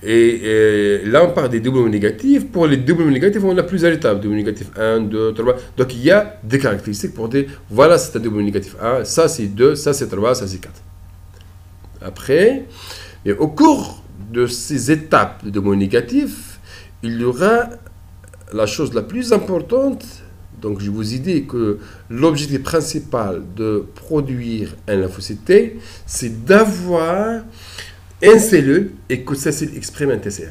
là, on parle des doublements négatifs. Pour les doublements négatifs, on a plusieurs étapes. Doublement négatif 1, 2, 3. Donc, il y a des caractéristiques pour dire, voilà, c'est un doublement négatif 1, ça c'est 2, ça c'est 3, ça c'est 4. Après, et au cours de ces étapes de doublement négatif, il y aura la chose la plus importante. Donc, je vous ai dit que l'objectif principal de produire un lymphocyte T, c'est d'avoir une cellule et que cette cellule exprime un TCR.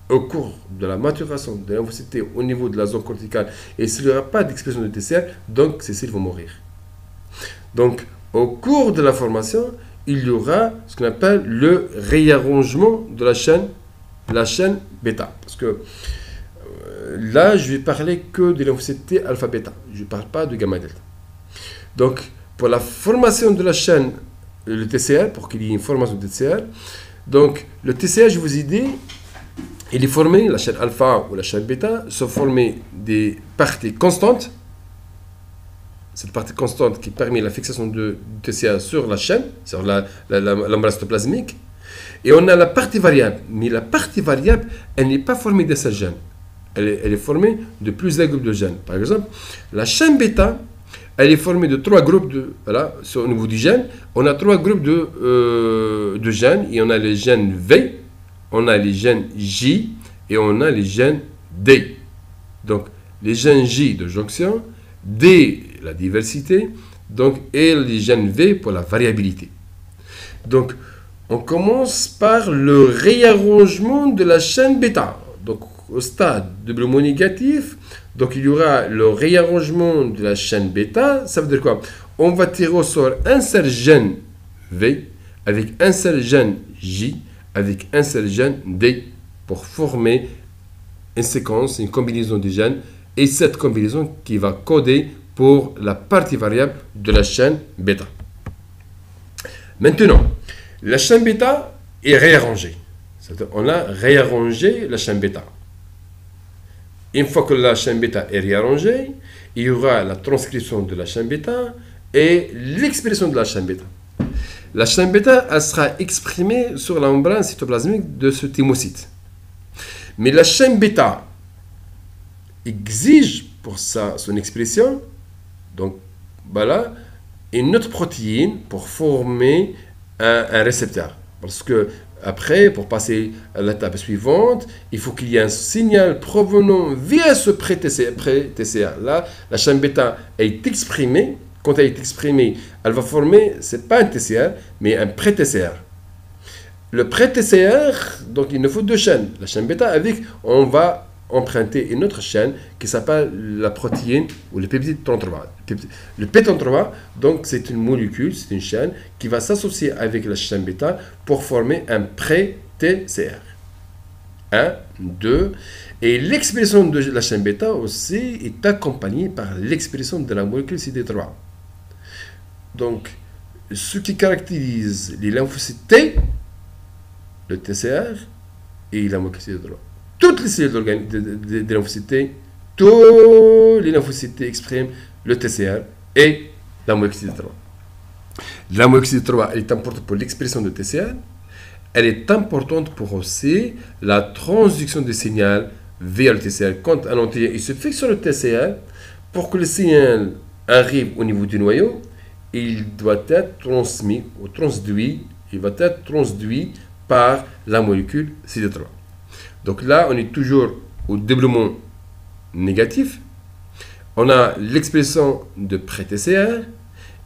Au cours de la maturation de lymphocyte T au niveau de la zone corticale, et s'il n'y aura pas d'expression de TCR, donc ces cellules vont mourir. Donc, au cours de la formation, il y aura ce qu'on appelle le réarrangement de la chaîne bêta. Parce que là, je vais parler que de lymphocyte T alpha-bêta. Je ne parle pas de gamma-delta. Donc, pour la formation de la chaîne le TCR, pour qu'il y ait une formation de TCR. Donc, le TCR, je vous ai dit, il est formé, la chaîne alpha ou la chaîne bêta, sont formées des parties constantes. Cette partie constante qui permet la fixation du TCR sur la chaîne, sur l'embrase cytoplasmique. Et on a la partie variable. Mais la partie variable, elle n'est pas formée d'un seul gène. Elle est formée de plusieurs groupes de gènes. Par exemple, la chaîne bêta, elle est formée de 3 groupes au niveau du gène. On a 3 groupes de gènes. Et on a les gènes V, on a les gènes J et on a les gènes D. Donc, les gènes J de jonction, D, la diversité, donc, et les gènes V pour la variabilité. Donc, on commence par le réarrangement de la chaîne bêta. Donc, au stade doublement négatif, donc il y aura le réarrangement de la chaîne bêta. Ça veut dire quoi? On va tirer au sort un seul gène V avec un seul gène J avec un seul gène D pour former une séquence, une combinaison de gènes, et cette combinaison qui va coder pour la partie variable de la chaîne bêta. Maintenant, la chaîne bêta est réarrangée. C'est-à-dire on a réarrangé la chaîne bêta. Une fois que la chaîne bêta est réarrangée, il y aura la transcription de la chaîne bêta et l'expression de la chaîne bêta. La chaîne bêta, elle sera exprimée sur la membrane cytoplasmique de ce thymocyte. Mais la chaîne bêta exige pour son expression, donc voilà, une autre protéine pour former un récepteur. Parce que après, pour passer à l'étape suivante, il faut qu'il y ait un signal provenant via ce pré-TCR. Là, la chaîne bêta est exprimée. Quand elle est exprimée, elle va former, ce n'est pas un TCR, mais un pré-TCR. Le pré-TCR, donc il nous faut deux chaînes. La chaîne bêta avec, on va emprunter une autre chaîne qui s'appelle la protéine ou le peptide 33. Le P33, donc c'est une molécule, c'est une chaîne qui va s'associer avec la chaîne bêta pour former un pré-TCR. 1, 2. Et l'expression de la chaîne bêta aussi est accompagnée par l'expression de la molécule CD3. Donc, ce qui caractérise les lymphocytes T, le TCR et la molécule CD3. Toutes les cellules des lymphocytes T, tous les lymphocytes T expriment le TCR et la molécule CD3. La molécule CD3 elle est importante pour l'expression de TCR. Elle est importante pour aussi la transduction du signal vers le TCR. Quand un antigène il se fixe sur le TCR, pour que le signal arrive au niveau du noyau, il doit être transmis ou transduit, il va être transduit par la molécule CD3. Donc là, on est toujours au développement négatif. On a l'expression de pré-TCR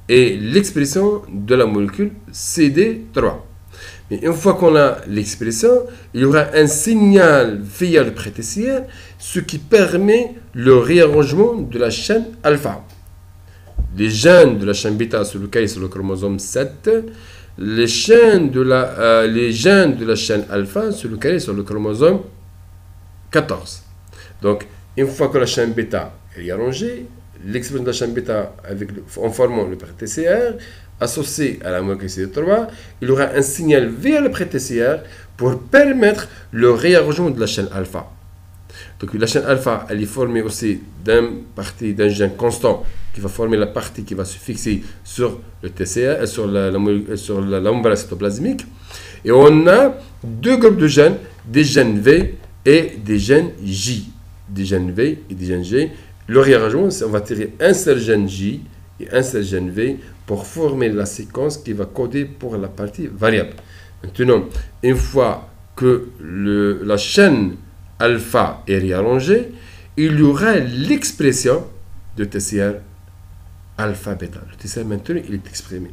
et l'expression de la molécule CD3. Mais une fois qu'on a l'expression, il y aura un signal via le pré-TCR, ce qui permet le réarrangement de la chaîne alpha. Les gènes de la chaîne bêta sont localisés sur le chromosome 7. Les gènes de la chaîne alpha sont localisés sur le chromosome 14. Donc, une fois que la chaîne bêta est réarrangée, l'expression de la chaîne bêta en formant le pré-TCR, associé à la molécule CD3, il y aura un signal vers le pré-TCR pour permettre le réarrangement de la chaîne alpha. Donc la chaîne alpha, elle est formée aussi d'un gène constant qui va former la partie qui va se fixer sur le TCR, sur la membrane cytoplasmique. Et on a deux groupes de gènes, des gènes V et des gènes J. Des gènes V et des gènes G. Le réarrangement, on va tirer un seul gène J et un seul gène V pour former la séquence qui va coder pour la partie variable. Maintenant, une fois que la chaîne alpha est réarrangée, il y aura l'expression de TCR alpha bêta. Le TCR maintenant, il est exprimé.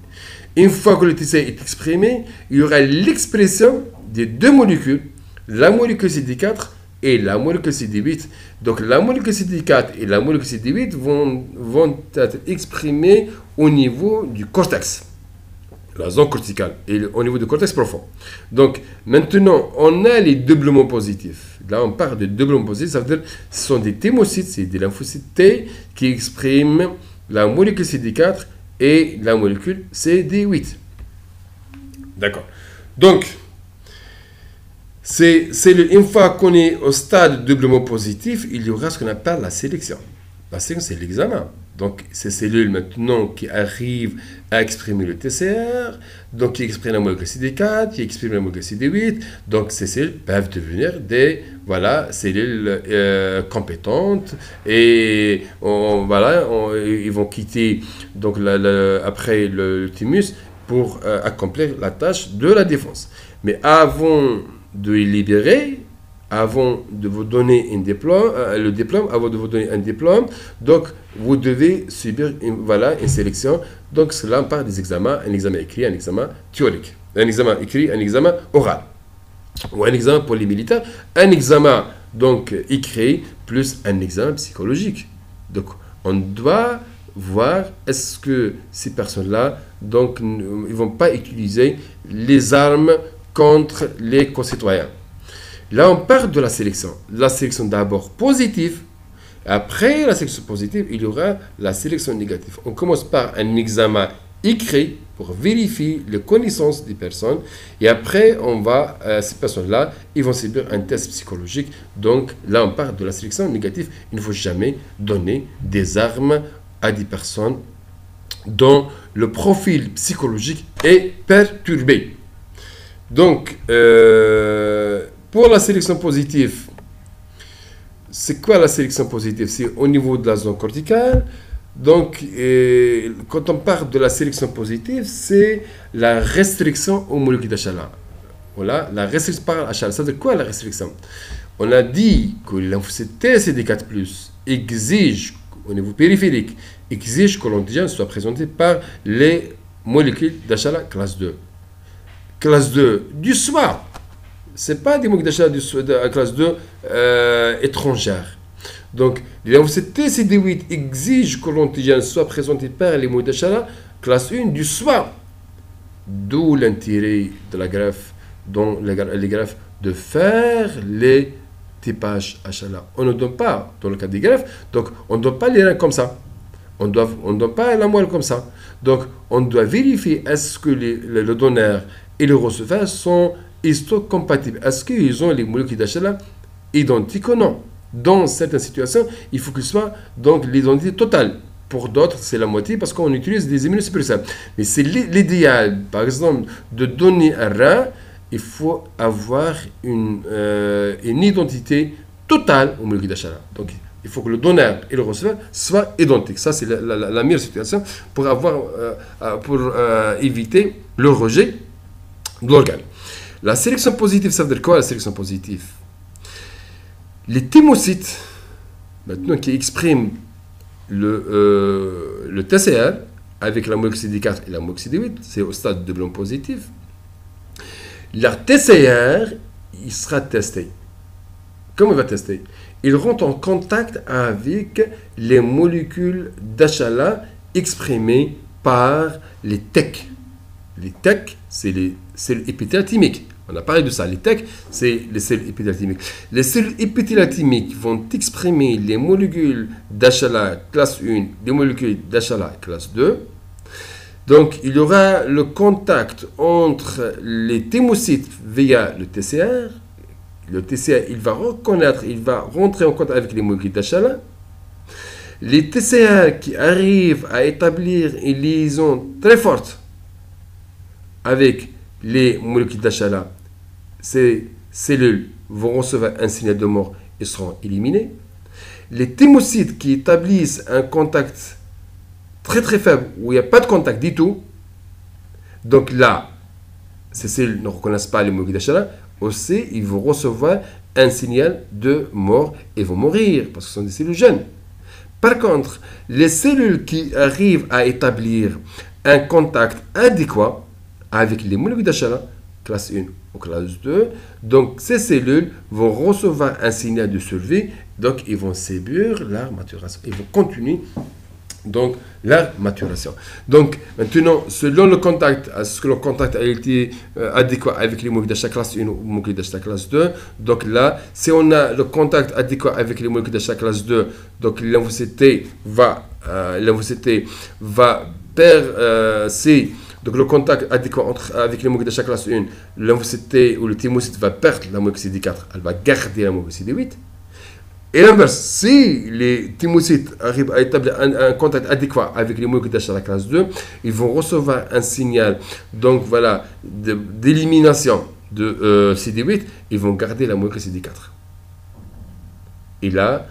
Une fois que le TCR est exprimé, il y aura l'expression des deux molécules, la molécule CD4 et la molécule CD8. Donc la molécule CD4 et la molécule CD8 vont être exprimées au niveau du cortex, la zone corticale, et au niveau du cortex profond. Donc maintenant, on a les doublements positifs. Là, on parle de doublements positifs, ça veut dire que ce sont des thymocytes, c'est des lymphocytes T qui expriment la molécule CD4 et la molécule CD8. D'accord. Donc, une fois qu'on est au stade de doublement positif, il y aura ce qu'on appelle la sélection. La sélection, c'est l'examen. Donc, ces cellules maintenant qui arrivent à exprimer le TCR, donc qui expriment la molécule CD4, qui expriment la molécule CD8, donc ces cellules peuvent devenir des cellules compétentes et ils vont quitter donc, après le thymus pour accomplir la tâche de la défense. Mais avant de les libérer, avant de vous donner avant de vous donner un diplôme, donc vous devez subir une sélection. Donc cela on parle des examens, un examen écrit, un examen théorique, un examen écrit, un examen oral, ou un examen pour les militaires, un examen donc écrit plus un examen psychologique. Donc on doit voir est-ce que ces personnes-là donc ils vont pas utiliser les armes contre les concitoyens. Là, on part de la sélection. La sélection d'abord positive. Après la sélection positive, il y aura la sélection négative. On commence par un examen écrit pour vérifier les connaissances des personnes. Et après, ces personnes-là, ils vont subir un test psychologique. Donc, là, on part de la sélection négative. Il ne faut jamais donner des armes à des personnes dont le profil psychologique est perturbé. Donc, pour la sélection positive, c'est quoi la sélection positive? C'est au niveau de la zone corticale. Donc, quand on parle de la sélection positive, c'est la restriction aux molécules d'HLA. voilà, la restriction par Hachala. Ça veut dire quoi la restriction? On a dit que l'infocité CD4+, exige, au niveau périphérique, exige que l'antigène soit présenté par les molécules d'Hachala classe 2. Classe 2 du soir. Ce n'est pas des molécules d'Hachala de classe 2 étrangères. Donc, l'infocité CD8 exige que l'antigène soit présenté par les molécules d'Hachala classe 1 du soir. D'où l'intérêt de la greffe, dans les greffes, de faire les typages HLA. On ne donne pas, dans le cas des greffes, donc on ne donne pas les reins comme ça. On ne donne pas la moelle comme ça. Donc, on doit vérifier est-ce que le donneur et le receveur sont histocompatibles. Est-ce qu'ils ont les molécules d'HLA identiques ou non? Dans certaines situations, il faut qu'il soit donc l'identité totale. Pour d'autres, c'est la moitié parce qu'on utilise des immunosuppresseurs. Mais c'est l'idéal, par exemple, de donner un rein, il faut avoir une identité totale aux molécules d'HLA. Donc, il faut que le donneur et le receveur soient identiques. Ça, c'est la meilleure situation pour éviter le rejet de l'organe. La sélection positive, ça veut dire quoi la sélection positive? Les thymocytes, maintenant, qui expriment le TCR avec la molécule CD4 et la molécule CD8, c'est au stade de doublon positif. Leur TCR, il sera testé. Comment il va tester? Il rentre en contact avec les molécules d'HLA exprimées par les TEC. Les TEC, c'est les cellules épithéliales thymiques. On a parlé de ça. Les TEC, c'est les cellules épithéliales thymiques. Les cellules épithéliales thymiques vont exprimer les molécules d'HLA classe 1, les molécules d'HLA classe 2. Donc, il y aura le contact entre les thymocytes via le TCR. Le TCR, il va reconnaître, il va rentrer en contact avec les molécules d'HLA. Les TCR qui arrivent à établir une liaison très forte avec les molécules d'HLA, ces cellules vont recevoir un signal de mort et seront éliminées. Les thymocytes qui établissent un contact très très faible, où il n'y a pas de contact du tout, donc là, ces cellules ne reconnaissent pas les molécules d'HLA, aussi ils vont recevoir un signal de mort et vont mourir, parce que ce sont des cellules jeunes. Par contre, les cellules qui arrivent à établir un contact adéquat avec les molécules d'HLA, classe 1 ou classe 2, donc ces cellules vont recevoir un signal de survie, donc ils vont subir leur maturation, ils vont continuer donc leur maturation. Donc maintenant, selon le contact, est-ce que le contact a été adéquat avec les molécules d'HLA classe 1 ou molécules d'HLA classe 2, donc là, si on a le contact adéquat avec les molécules d'HLA classe 2, donc la lymphocyte va percer. Donc le contact adéquat avec les molécules d'HLA classe 1, le lymphocyte ou le thymocyte va perdre la molécule CD4, elle va garder la molécule CD8. Et l'inverse, si les thymocytes arrivent à établir un contact adéquat avec les molécules d'HLA classe 2, ils vont recevoir un signal donc voilà, d'élimination de CD8, ils vont garder la molécule CD4. Et là,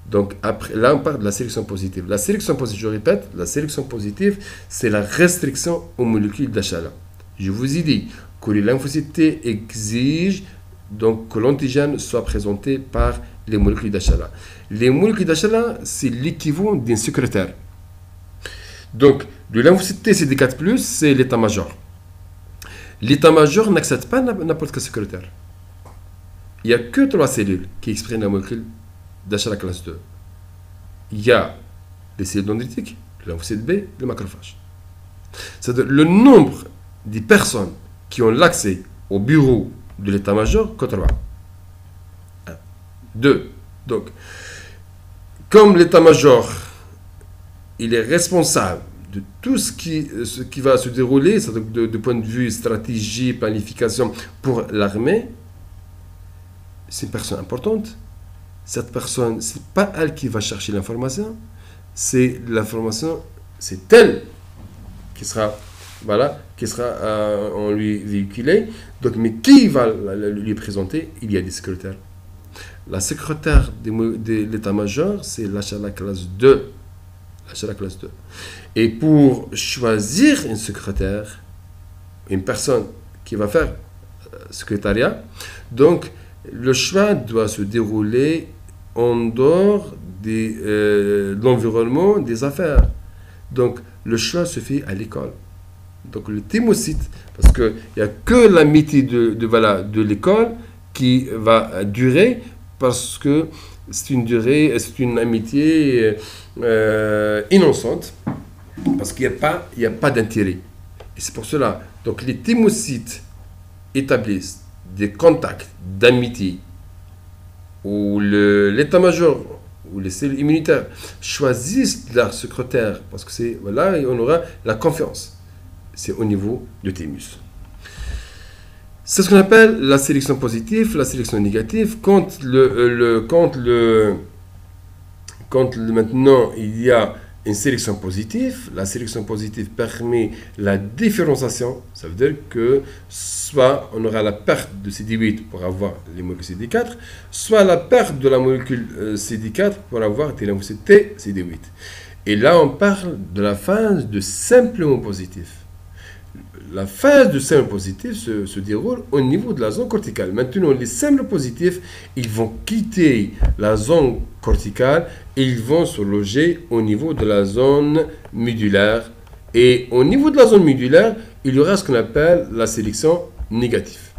donc après, là, on parle de la sélection positive. La sélection positive, je répète, la sélection positive, c'est la restriction aux molécules d'HLA. Je vous ai dit que les lymphocytes exigent donc que l'antigène soit présenté par les molécules d'HLA. Les molécules d'HLA, c'est l'équivalent d'un secrétaire. Donc, le lymphocyte CD4+, c'est l'état-major. L'état-major n'accepte pas n'importe quel secrétaire. Il n'y a que 3 cellules qui expriment la molécule d'HLA classe 2. Il y a les cellules dendritiques, le lymphocyte B, le macrophage. C'est-à-dire le nombre de personnes qui ont l'accès au bureau de l'état-major, 3. 1. 2. Donc, comme l'état-major, il est responsable de tout ce qui va se dérouler, c'est-à-dire de point de vue stratégie, planification pour l'armée, c'est une personne importante. Cette personne, ce n'est pas elle qui va chercher l'information, c'est l'information, c'est elle qui sera, voilà, en lui véhiculée. Donc, mais qui va lui présenter? Il y a des secrétaires. La secrétaire de l'état-major, c'est l'HLA classe 2. l'HLA classe 2. Et pour choisir une secrétaire, une personne qui va faire secrétariat. Donc, le choix doit se dérouler en dehors de l'environnement des affaires. Donc, le choix se fait à l'école. Donc, le thymocyte, parce qu'il n'y a que l'amitié de l'école qui va durer, parce que c'est une amitié innocente, parce qu'il n'y a pas d'intérêt. Et c'est pour cela, donc les thymocytes établissent des contacts d'amitié où l'état-major ou les cellules immunitaires choisissent leur secrétaire, parce que c'est, voilà, et on aura la confiance. C'est au niveau du thymus. C'est ce qu'on appelle la sélection positive, la sélection négative. Quand maintenant il y a une sélection positive, la sélection positive permet la différenciation. Ça veut dire que soit on aura la perte de CD8 pour avoir les molécules CD4, soit la perte de la molécule CD4 pour avoir des lymphocytes T CD8. Et là, on parle de la phase de simplement positif. La phase de symptômes positifs se déroule au niveau de la zone corticale. Maintenant, les symptômes positifs, ils vont quitter la zone corticale et ils vont se loger au niveau de la zone médulaire. Et au niveau de la zone médulaire, il y aura ce qu'on appelle la sélection négative.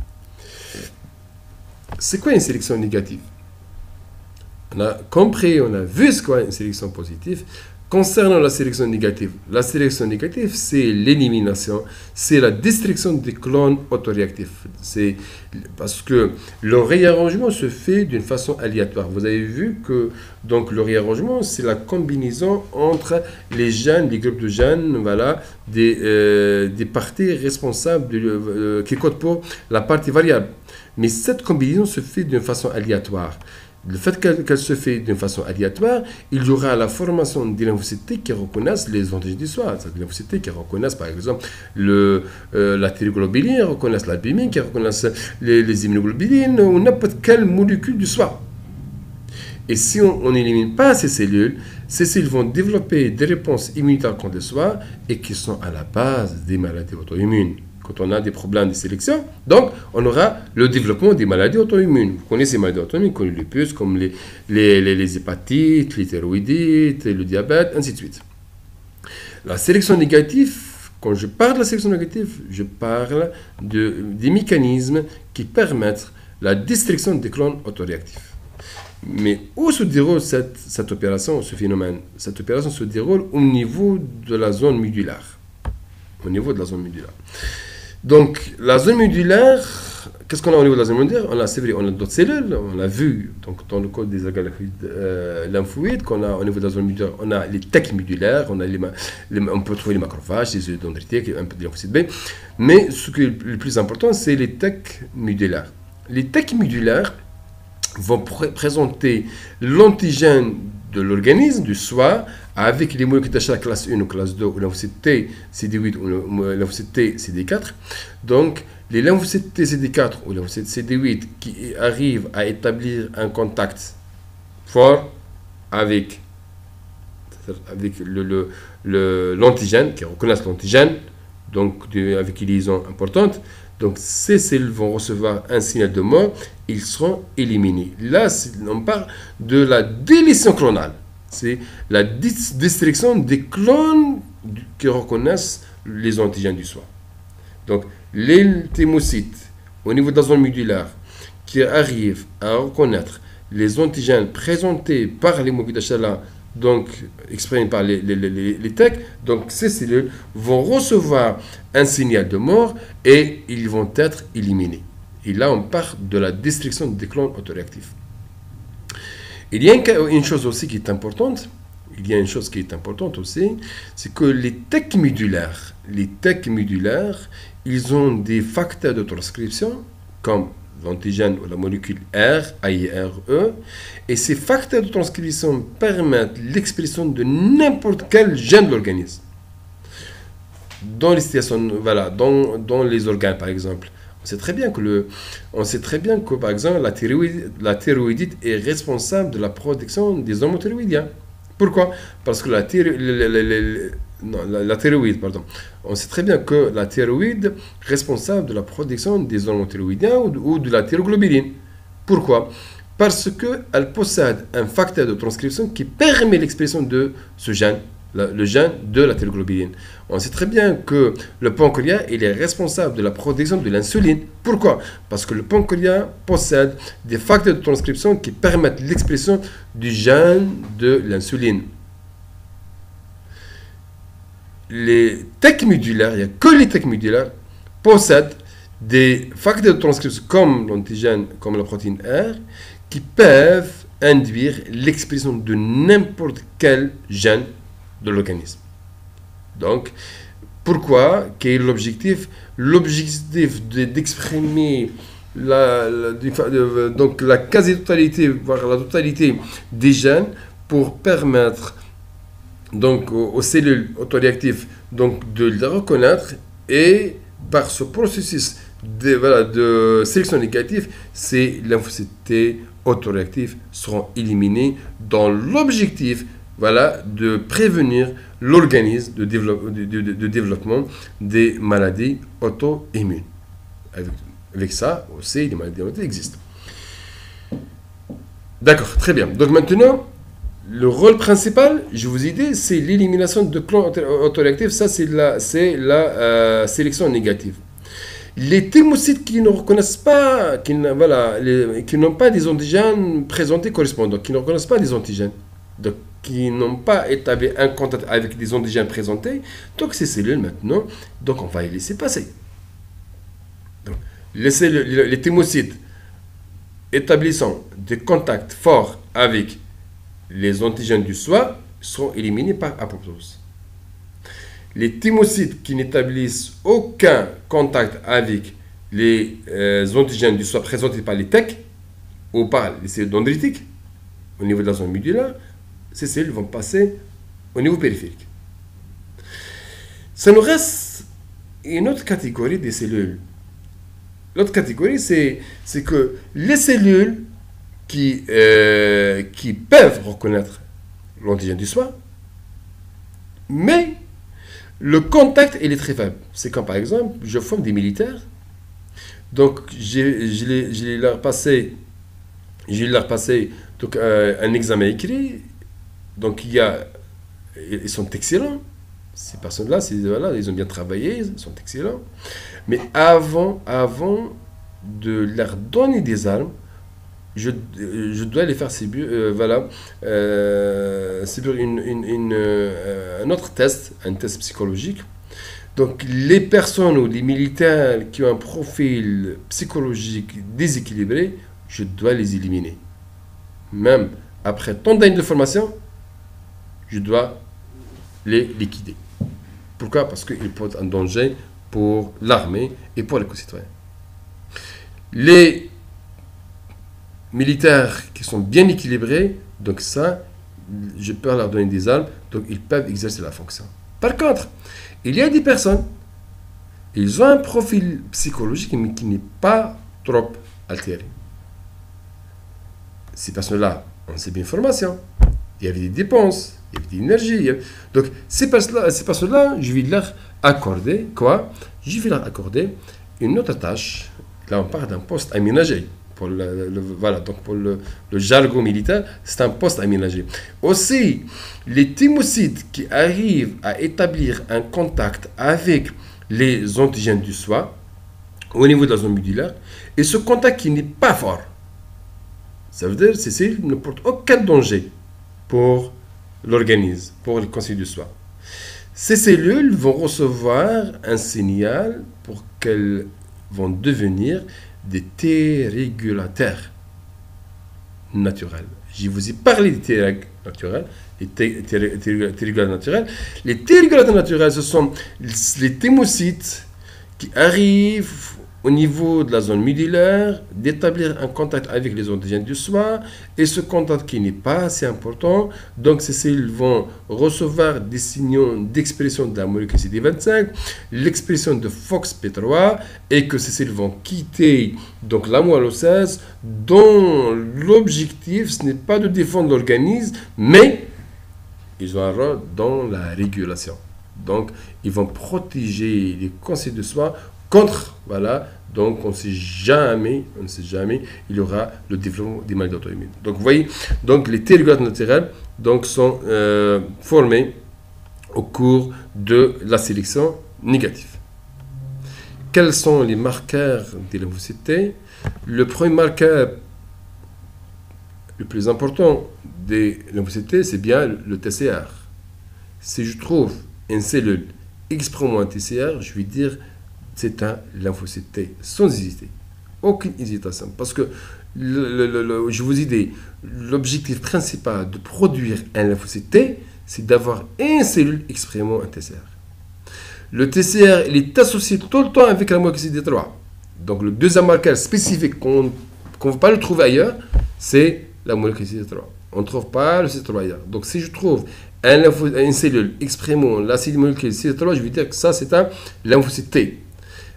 C'est quoi une sélection négative? On a compris, on a vu ce qu'est une sélection positive. Concernant la sélection négative, c'est l'élimination, c'est la destruction des clones autoréactifs. C'est parce que le réarrangement se fait d'une façon aléatoire. Vous avez vu que donc, le réarrangement, c'est la combinaison entre les gènes, les groupes de gènes, voilà, des parties responsables qui codent pour la partie variable. Mais cette combinaison se fait d'une façon aléatoire. Le fait qu'elle se fait d'une façon aléatoire, il y aura la formation des lymphocytes T qui reconnaissent les antigènes du soi. C'est des lymphocytes T qui reconnaissent par exemple la thyroglobuline, reconnaissent l'albumine, qui reconnaissent les immunoglobulines ou n'importe quelle molécule du soi. Et si on n'élimine pas ces cellules vont développer des réponses immunitaires contre le soi et qui sont à la base des maladies auto-immunes. Quand on a des problèmes de sélection, donc on aura le développement des maladies auto-immunes. Vous connaissez ces maladies auto-immunes comme les lupus, comme les hépatites, les thyroïdites, le diabète, ainsi de suite. La sélection négative, quand je parle de la sélection négative, je parle des mécanismes qui permettent la destruction des clones autoréactifs. Mais où se déroule cette opération, ce phénomène? Cette opération se déroule au niveau de la zone médulaire. Au niveau de la zone médulaire. Donc, la zone médulaire, qu'est-ce qu'on a au niveau de la zone médulaire? C'est vrai, on a d'autres cellules, on a vu donc, dans le code des lymphoïdes qu'on a au niveau de la zone médulaire, on a les tecs médulaires, on peut trouver les macrophages, les œufs dendritiques, un peu de lymphocytes B, mais ce qui est le plus important, c'est les tecs médulaires. Les tecs médulaires vont présenter l'antigène de l'organisme, du soi, avec les molécules d'achat classe 1 ou classe 2, ou lymphocytes T, CD8 ou lymphocytes T, CD4. Donc, les lymphocytes T, CD4 ou lymphocytes CD8 qui arrivent à établir un contact fort avec l'antigène, qui reconnaissent l'antigène, donc avec une liaison importante. Donc, ces cellules vont recevoir un signal de mort, ils seront éliminés. Là, on parle de la délétion clonale. C'est la destruction des clones qui reconnaissent les antigènes du soi. Donc, les thymocytes, au niveau de la zone médulaire, qui arrivent à reconnaître les antigènes présentés par les molécules d'HLA, donc exprimés par les TEC, donc ces cellules vont recevoir un signal de mort et ils vont être éliminés. Et là, on part de la destruction des clones autoréactifs. Il y a une chose aussi qui est importante. C'est que les TEC médulaires, ils ont des facteurs de transcription comme l'antigène ou la molécule R, AIRE, et ces facteurs de transcription permettent l'expression de n'importe quel gène de l'organisme. Dans les situations, voilà, dans les organes par exemple, on sait très bien que par exemple la thyroïdite est responsable de la production des hormones thyroïdiens. Pourquoi? Parce que non, la thyroïde, pardon. On sait très bien que la thyroïde est responsable de la production des hormones thyroïdiens ou de la thyroglobuline. Pourquoi? Parce qu'elle possède un facteur de transcription qui permet l'expression de ce gène, le gène de la thyroglobuline. On sait très bien que le pancréas il est responsable de la production de l'insuline. Pourquoi? Parce que le pancréas possède des facteurs de transcription qui permettent l'expression du gène de l'insuline. Les tecs médulaires, il n'y a que les tecs médulaires, possèdent des facteurs de transcription comme l'antigène, comme la protéine R, qui peuvent induire l'expression de n'importe quel gène de l'organisme. Donc, pourquoi? Quel est l'objectif? L'objectif d'exprimer donc la quasi-totalité, voire la totalité des gènes pour permettre donc, aux cellules autoréactives donc, de les reconnaître et par ce processus de sélection négative, ces lymphocytes autoréactifs seront éliminés dans l'objectif de prévenir l'organisme de développement des maladies auto-immunes. Avec ça aussi, les maladies auto-immunes existent. D'accord, très bien. Donc maintenant, le rôle principal, je vous ai dit, c'est l'élimination de clones autoréactifs. Ça, c'est la sélection négative. Les thymocytes qui ne reconnaissent pas, qui n'ont pas des antigènes présentés correspondants, qui ne reconnaissent pas des antigènes, donc qui n'ont pas établi un contact avec des antigènes présentés, donc ces cellules maintenant, donc on va les laisser passer. Donc, les thymocytes établissant des contacts forts avec les antigènes du soi seront éliminés par apoptose. Les thymocytes qui n'établissent aucun contact avec les antigènes du soi présentés par les TEC ou par les cellules dendritiques au niveau de la zone médulaire, ces cellules vont passer au niveau périphérique. Ça nous reste une autre catégorie des cellules. L'autre catégorie, c'est que les cellules qui peuvent reconnaître l'antigène du soi, mais le contact il est très faible. C'est quand par exemple, je forme des militaires, donc je leur passé donc, un examen écrit, donc ils sont excellents, ces personnes-là, ils ont bien travaillé, ils sont excellents, mais avant de leur donner des armes, je dois les faire subir un autre test, un test psychologique. Donc, les personnes ou les militaires qui ont un profil psychologique déséquilibré, je dois les éliminer. Même après tant d'années de formation, je dois les liquider. Pourquoi? Parce qu'ils posent un danger pour l'armée et pour les concitoyens. Les militaires qui sont bien équilibrés, donc ça, je peux leur donner des armes, donc ils peuvent exercer la fonction. Par contre, il y a des personnes, ils ont un profil psychologique, mais qui n'est pas trop altéré. Ces personnes-là ont ces bien formation, il y avait des dépenses, il y avait de l'énergie. Donc, ces personnes-là, je vais leur accorder quoi? Je vais leur accorder une autre tâche. Là, on parle d'un poste aménagé. Pour donc pour le jargon militaire, c'est un poste aménagé. Aussi, les thymocytes qui arrivent à établir un contact avec les antigènes du soi au niveau de la zone médulaire, et ce contact qui n'est pas fort, ça veut dire que ces cellules ne portent aucun danger pour l'organisme, pour le constitué du soi. Ces cellules vont recevoir un signal pour qu'elles vont devenir des T-régulateurs naturels. Je vous ai parlé des T-régulateurs naturels. Les T-régulateurs naturels. Les T-régulateurs naturels, ce sont les thymocytes qui arrivent au niveau de la zone médulaire, d'établir un contact avec les antigènes du soi, et ce contact qui n'est pas assez important, donc ces cellules vont recevoir des signaux d'expression de la molécule CD25, l'expression de FOXP3, et que ces cellules vont quitter donc la moelle osseuse, dont l'objectif, ce n'est pas de défendre l'organisme, mais ils ont un rôle dans la régulation. Donc, ils vont protéger les cancers de soi contre, voilà, donc on ne sait jamais, il y aura le développement des maladies auto-immunes. Donc, vous voyez, donc les T régulateur naturel donc, sont formés au cours de la sélection négative. Quels sont les marqueurs des lymphocytes? Le premier marqueur le plus important des lymphocytes, c'est bien le TCR. Si je trouve une cellule exprimant un TCR, je vais dire c'est un lymphocyte sans hésiter. Aucune hésitation. Parce que, je vous ai dit, l'objectif principal de produire un lymphocyte, c'est d'avoir une cellule exprimant un TCR. Le TCR, il est associé tout le temps avec la molécule CD3. Donc, le deuxième marqueur spécifique qu'on ne va pas le trouver ailleurs, c'est la molécule CD3. On ne trouve pas le CD3 ailleurs. Donc, si je trouve une cellule exprimant la molécule CD3, je vais dire que ça, c'est un lymphocyte T.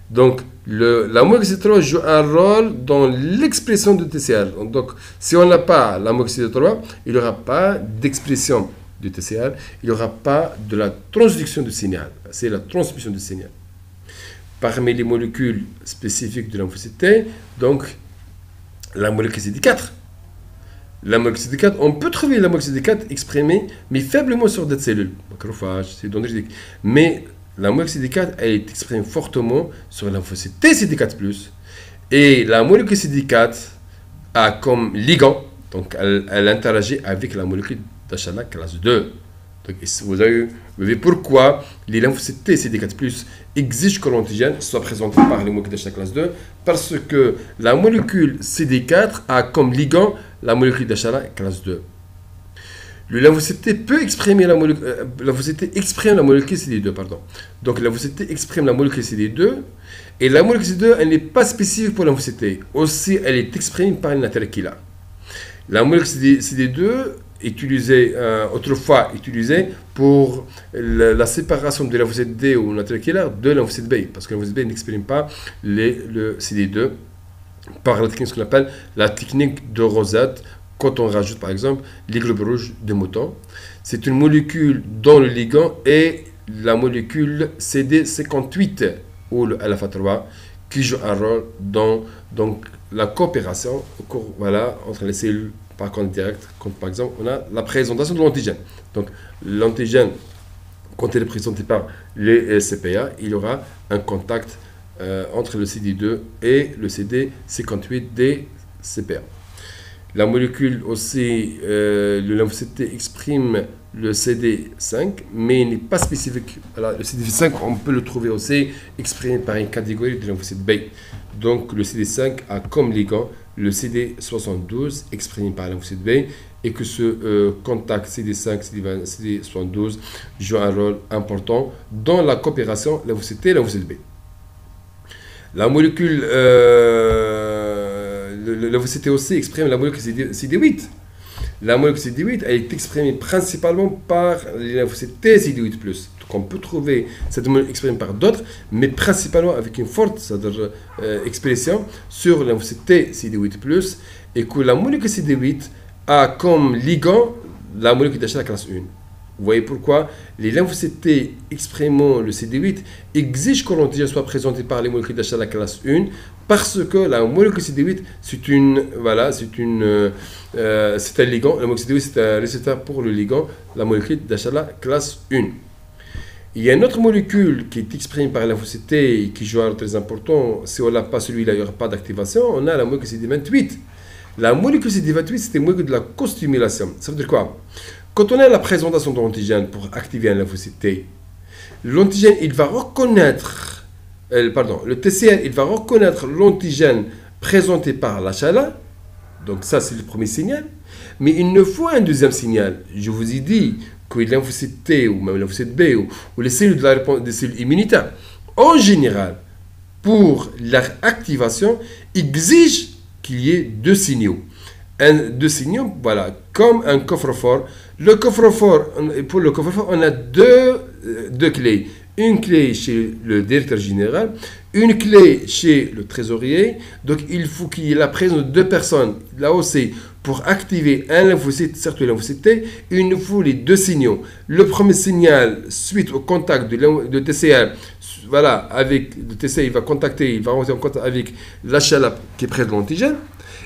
Donc, la molécule CD3 joue un rôle dans l'expression du TCR. Donc, si on n'a pas la molécule CD3, il n'y aura pas d'expression du TCR, il n'y aura pas de la transduction du signal. C'est la transmission du signal. Parmi les molécules spécifiques de lymphocyte T, donc, la molécule CD4. La molécule CD4, on peut trouver la molécule CD4 exprimée, mais faiblement sur des cellules, macrophages, c'est dendritique. Mais la molécule CD4, elle est exprimée fortement sur la lymphocyte T CD4+. Et la molécule CD4 a comme ligand, donc elle interagit avec la molécule d'Achala classe 2. Donc, vous avez vu pourquoi les lymphocytes T CD4+ exigent que l'antigène soit présenté par les molécules d'Achala classe 2, parce que la molécule CD4 a comme ligand la molécule d'Achala classe 2. Le lymphocyte T peut exprimer la molécule, exprime la molécule CD2, pardon. Donc, le lymphocyte T exprime la molécule CD2, et la molécule CD2, elle n'est pas spécifique pour le lymphocyte T. Aussi, elle est exprimée par une natère killer. La molécule CD2 autrefois utilisée pour la séparation de lymphocyte D ou natère killer de lymphocyte B, parce que le lymphocyte B n'exprime pas le CD2 par la technique qu'on appelle la technique de Rosette, quand on rajoute par exemple les globules rouges de mouton. C'est une molécule dont le ligand est la molécule CD58 ou le alpha-3 qui joue un rôle dans donc, la coopération entre les cellules par contact direct, comme par exemple on a la présentation de l'antigène. Donc l'antigène, quand il est présenté par les CPA, il y aura un contact entre le CD2 et le CD58 des CPA. La molécule aussi, le lymphocyte T exprime le CD5, mais il n'est pas spécifique. Alors, le CD5, on peut le trouver aussi exprimé par une catégorie de lymphocyte B. Donc, le CD5 a comme ligand le CD72 exprimé par lymphocyte B, et que ce contact CD5, CD72 joue un rôle important dans la coopération lymphocyte T et lymphocyte B. La molécule, le lymphocyte T aussi exprime la molécule CD8. La molécule CD8 elle est exprimée principalement par les lymphocytes T CD8+. Donc on peut trouver cette molécule exprimée par d'autres, mais principalement avec une forte expression sur le lymphocyte T CD8+, et que la molécule CD8 a comme ligand la molécule d'Achala classe 1. Vous voyez pourquoi les lymphocytes T exprimant le CD8 exigent que l'antigène soit présenté par les molécules d'Achala classe 1, parce que la molécule CD8 c'est un ligand. La molécule CD8 c'est un récepteur pour le ligand, la molécule d'Achala classe 1. Il y a une autre molécule qui est exprimée par la lymphocyte T et qui joue un rôle très important. Si on n'a pas celui-là, il n'y aura pas d'activation. On a la molécule CD28. La molécule CD28 c'est une molécule de la costimulation. Ça veut dire quoi? Quand on a la présentation de l'antigène pour activer un lymphocyte T, l'antigène, il va reconnaître, le TCR, il va reconnaître l'antigène présenté par l'Achala. Donc ça, c'est le premier signal. Mais il nous faut un deuxième signal. Je vous ai dit que les lymphocytes T ou même les lymphocytes B ou les cellules de la réponse des cellules immunitaires, en général, pour leur activation, exigent qu'il y ait deux signaux. Deux signaux, voilà, comme un coffre-fort. Pour le coffre-fort, on a deux clés. Une clé chez le directeur général, une clé chez le trésorier. Donc, il faut qu'il y ait la présence de deux personnes, là aussi, pour activer un lymphocyte, surtout le lymphocyte T, il nous faut les deux signaux. Le premier signal, suite au contact de TCA, voilà, avec le TCA, il va rentrer en contact avec la chaleur qui est près de l'antigène.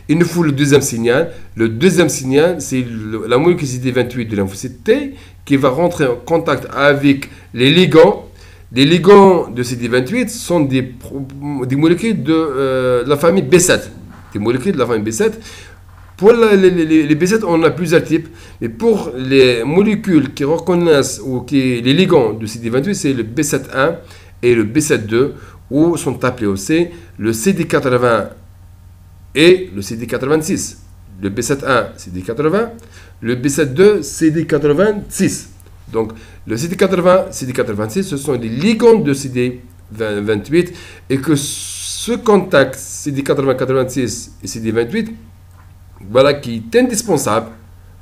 Il nous faut le deuxième signal. Le deuxième signal, c'est la molécule CD28 de lymphocyte T qui va rentrer en contact avec les ligands. Les ligands de CD28 sont des molécules de la famille B7. Des molécules de la famille B7. Pour les B7, on a plusieurs types. Mais pour les molécules qui reconnaissent ou les ligands de CD28, c'est le B7-1 et le B7-2, ou sont appelés aussi le CD80 et le CD86. Le B7-1, CD80, le B7-2, CD86. Donc, le CD80, CD86, ce sont des ligands de CD28 et que ce contact CD80-86 et CD28, voilà, qui est indispensable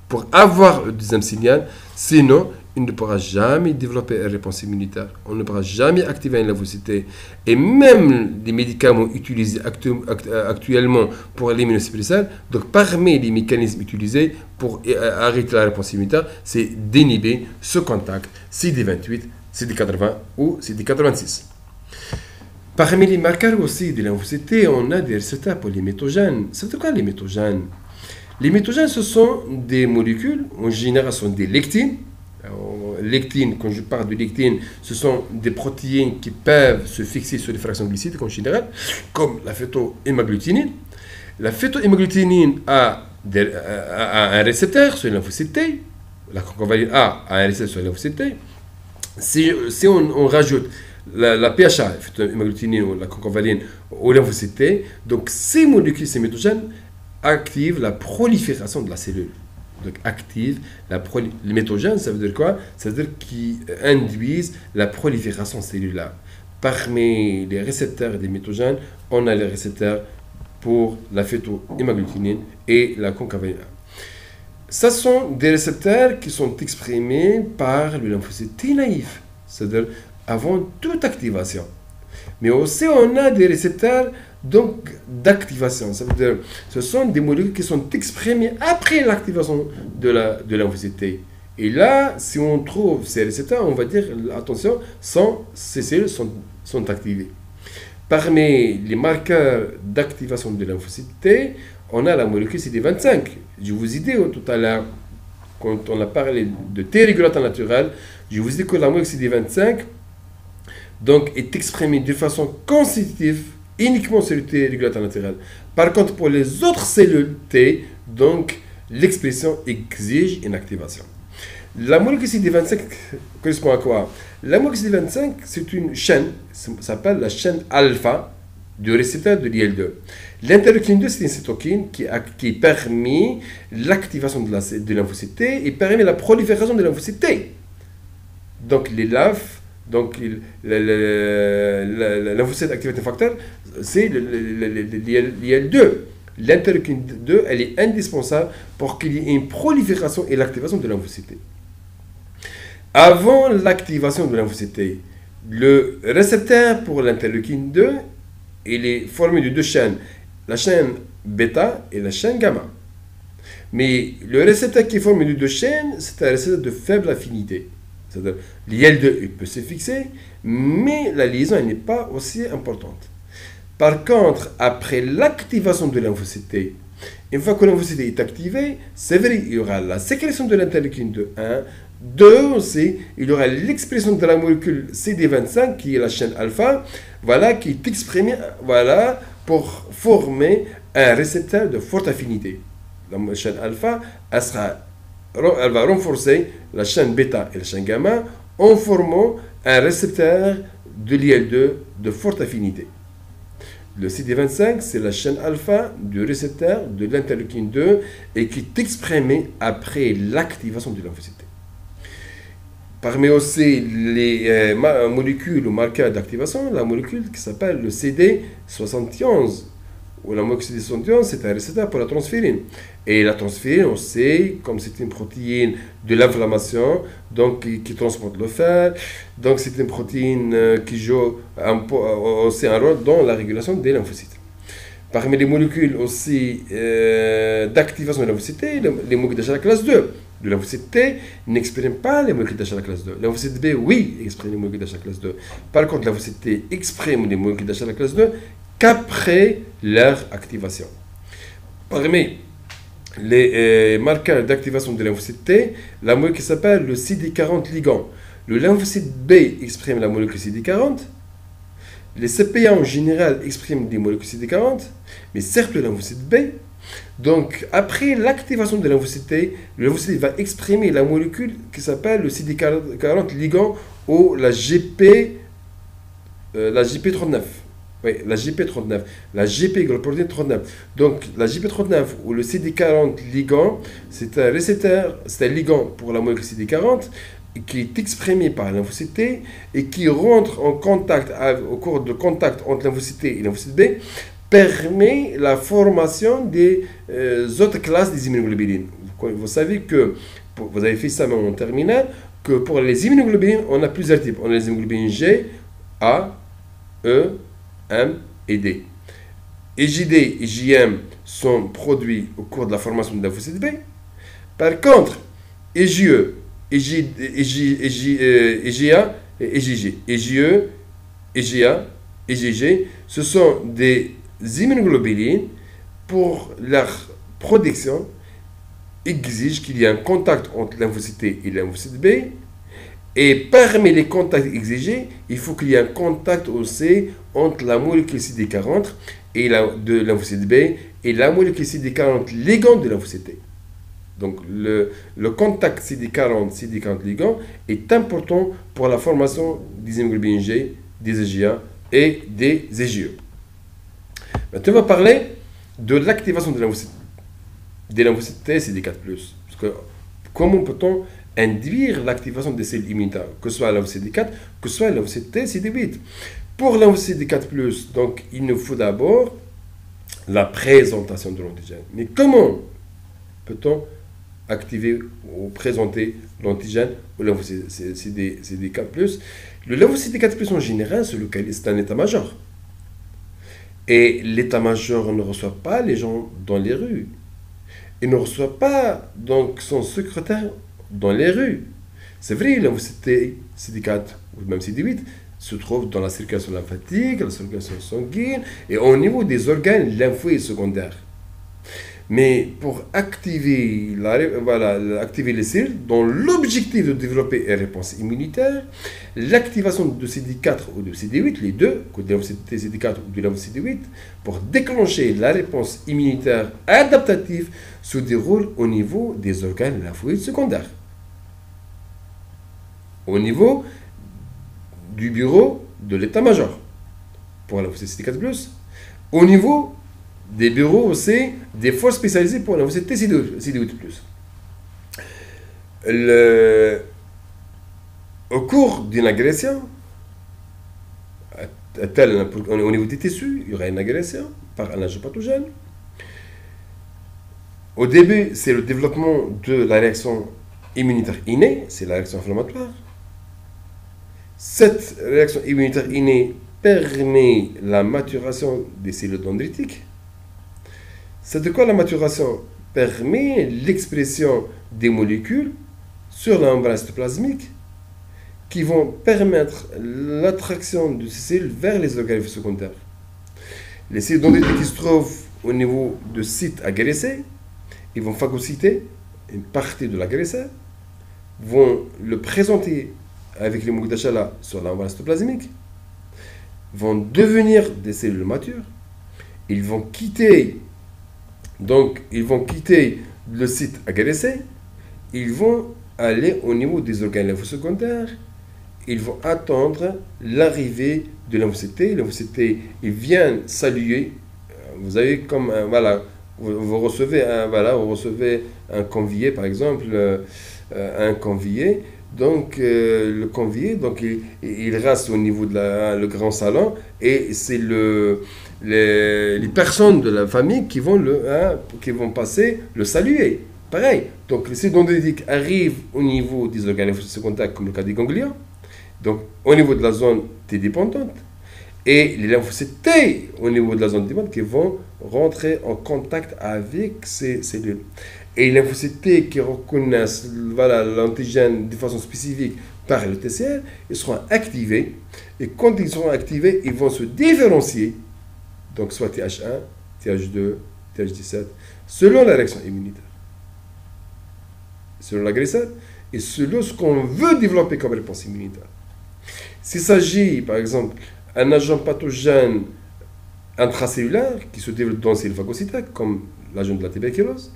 pour avoir le deuxième signal. Sinon, il ne pourra jamais développer une réponse immunitaire. On ne pourra jamais activer une lymphocyte. Et même les médicaments utilisés actuellement pour l'immunosuppresseur, donc parmi les mécanismes utilisés pour arrêter la réponse immunitaire, c'est d'inhiber ce contact CD28, CD80 ou CD86. Parmi les marqueurs aussi de lymphocyte, on a des récepteurs pour les métogènes. C'est quoi les métogènes? Les métogènes, ce sont des molécules, en général, ce sont des lectines. Lectine, quand je parle de lectine, ce sont des protéines qui peuvent se fixer sur les fractions glycidiques en général, comme la phytohémagglutinine. La phytohémagglutinine a un récepteur sur le lymphocyte T. La concovaline A a un récepteur sur le lymphocyte T. Si on rajoute la PHA, la phytohémagglutinine ou la concovaline au lymphocyte T, donc ces molécules, ces métogènes, activent la prolifération de la cellule. Donc, active les métogènes, ça veut dire quoi? Ça veut dire qu'ils induisent la prolifération cellulaire. Parmi les récepteurs des métogènes, on a les récepteurs pour la phytohémagglutinine et la concavéline. Ce sont des récepteurs qui sont exprimés par le lymphocyte T naïf, c'est-à-dire avant toute activation. Mais aussi, on a des récepteurs donc d'activation. Ça veut dire ce sont des molécules qui sont exprimées après l'activation de lymphocyte T. Et là, si on trouve ces récepteurs, on va dire, attention, ces cellules sont activées. Parmi les marqueurs d'activation de lymphocyte T, on a la molécule CD25. Je vous ai dit tout à l'heure, quand on a parlé de T régulateur naturel, je vous ai dit que la molécule CD25 donc, est exprimée de façon constitutive uniquement sur le T régulateur naturel. Par contre, pour les autres cellules T, donc, l'expression exige une activation. La molécule CD25 correspond à quoi? La molécule CD25, c'est une chaîne, ça s'appelle la chaîne alpha du récepteur de l'IL-2. L'interleukine 2, c'est une cytokine qui permet l'activation de lymphocyte T et permet la prolifération de lymphocyte T. Donc, les LAF, donc lymphocyte activating factor, c'est l'IL-2. L'interleukine 2, elle est indispensable pour qu'il y ait une prolifération et l'activation de lymphocyte T. Avant l'activation de lymphocyte T, le récepteur pour l'interleukine 2, il est formé de deux chaînes, la chaîne bêta et la chaîne gamma. Mais le récepteur qui est formé de deux chaînes, c'est un récepteur de faible affinité. C'est-à-dire, l'IL-2 il peut se fixer, mais la liaison n'est pas aussi importante. Par contre, après l'activation de lymphocyte T, une fois que le lymphocyte est activé, c'est vrai, il y aura la sécrétion de l'interleukine 2, 1, 2 aussi, il y aura l'expression de la molécule CD25, qui est la chaîne alpha, voilà, qui est exprimée, voilà, pour former un récepteur de forte affinité. La chaîne alpha, elle va renforcer la chaîne bêta et la chaîne gamma en formant un récepteur de l'IL-2 de forte affinité. Le CD25, c'est la chaîne alpha du récepteur de l'interleukine 2 et qui est exprimé après l'activation du lymphocyte. Parmi aussi les molécules ou marqueurs d'activation, la molécule qui s'appelle le CD71. Ou la molécule CD71, c'est un récepteur pour la transférine. Et la transférine, on sait, comme c'est une protéine de l'inflammation, donc qui transporte le fer, donc c'est une protéine qui joue aussi un rôle dans la régulation des lymphocytes. Parmi les molécules aussi d'activation de la lymphocyte, les molécules d'achat de la classe 2 de lymphocyte T n'expriment pas les molécules d'achat de la classe 2. Lymphocyte B, oui, exprime les molécules d'achat de la classe 2. Par contre, lymphocyte T exprime les molécules d'achat de la classe 2 qu'après leur activation. Parmi les marqueurs d'activation de lymphocyte T, la molécule qui s'appelle le CD40 ligand. Le lymphocyte B exprime la molécule CD40. Les CPA en général expriment des molécules CD40, mais certes le lymphocyte B. Donc, après l'activation de lymphocyte T, le lymphocyte va exprimer la molécule qui s'appelle le CD40 ligand ou la GP39. Oui, la GP39. La GP glycoprotéine 39. Donc, la GP39 ou le CD40 ligand, c'est un récepteur, c'est un ligand pour la molécule CD40 qui est exprimé par la lymphocyte T et qui rentre en contact au cours de contact entre lymphocyte T et lymphocyte B, permet la formation des autres classes des immunoglobulines. Vous savez que, vous avez fait ça même en terminale, que pour les immunoglobulines, on a plusieurs types. On a les immunoglobulines G, A, E, M et D. EJD et JM sont produits au cours de la formation de lymphocyte B. Par contre, EGE, EGA et EGG. EGE, EGA, EGG, ce sont des immunoglobulines pour leur production exige qu'il y ait un contact entre lymphocyte T et lymphocyte B. Et parmi les contacts exigés, il faut qu'il y ait un contact aussi entre la molécule CD40 de lymphocyte B et la molécule CD40 ligand de lymphocyte T. Donc le contact CD40 ligand est important pour la formation des immunoglobulines G, des EGA et des EGE. Maintenant, on va parler de l'activation des lymphocytes T CD4+. Parce que comment peut-on induire l'activation des cellules immunitaires, que ce soit lymphocyte CD4, que ce soit lymphocyte T CD8. Pour lymphocyte CD4+, donc il nous faut d'abord la présentation de l'antigène. Mais comment peut-on activer ou présenter l'antigène au lymphocyte CD4+. Le lymphocyte CD4+, en général, c'est un état-major. Et l'état-major ne reçoit pas les gens dans les rues. Il ne reçoit pas donc son secrétaire dans les rues. C'est vrai, le lymphocyte CD4 ou même CD8 se trouve dans la circulation lymphatique, la circulation sanguine et au niveau des organes lymphoïdes secondaires. Mais pour activer, activer les cellules, dans l'objectif de développer une réponse immunitaire, l'activation de CD4 ou de CD8, les deux, de lymphocyte CD4 ou de lymphocyte CD8, pour déclencher la réponse immunitaire adaptative, se déroule au niveau des organes lymphoïdes secondaires. Au niveau du bureau de l'état-major, pour lymphocyte CD4+, au niveau des bureaux aussi, des forces spécialisées pour lymphocyte CD8+. Au cours d'une agression, au niveau des tissus, il y aura une agression par un agent pathogène. Au début, c'est le développement de la réaction immunitaire innée, c'est la réaction inflammatoire. Cette réaction immunitaire innée permet la maturation des cellules dendritiques. C'est de quoi la maturation permet l'expression des molécules sur la membrane cytoplasmique qui vont permettre l'attraction de ces cellules vers les organes secondaires. Les cellules dendritiques qui se trouvent au niveau de sites agressés, ils vont phagocyter une partie de l'agresseur, vont le présenter avec les molécules d'achat sur la membrane cytoplasmique, vont devenir des cellules matures, ils vont quitter le site agressé, ils vont aller au niveau des organes lymphosecondaires, ils vont attendre l'arrivée de lymphocyte T. Lymphocyte T, il vient saluer. Vous avez comme vous recevez un convié, par exemple, un convié. Donc le convié, donc il reste au niveau de le grand salon et c'est les personnes de la famille qui vont passer le saluer. Pareil. Donc les cellules dendritiques arrivent au niveau des organes secondaires comme le cas des ganglions. Donc au niveau de la zone T dépendante. et les lymphocytes T au niveau de la zone d'Iman qui vont rentrer en contact avec ces cellules. Et les lymphocytes T qui reconnaissent l'antigène de façon spécifique par le TCR, ils seront activés. Et quand ils seront activés, ils vont se différencier, donc soit TH1, TH2, TH17, selon la réaction immunitaire, selon l'agresseur, et selon ce qu'on veut développer comme réponse immunitaire. S'il s'agit, par exemple, d'un agent pathogène intracellulaire qui se développe dans les cellules phagocytaires, comme l'agent de la tuberculose,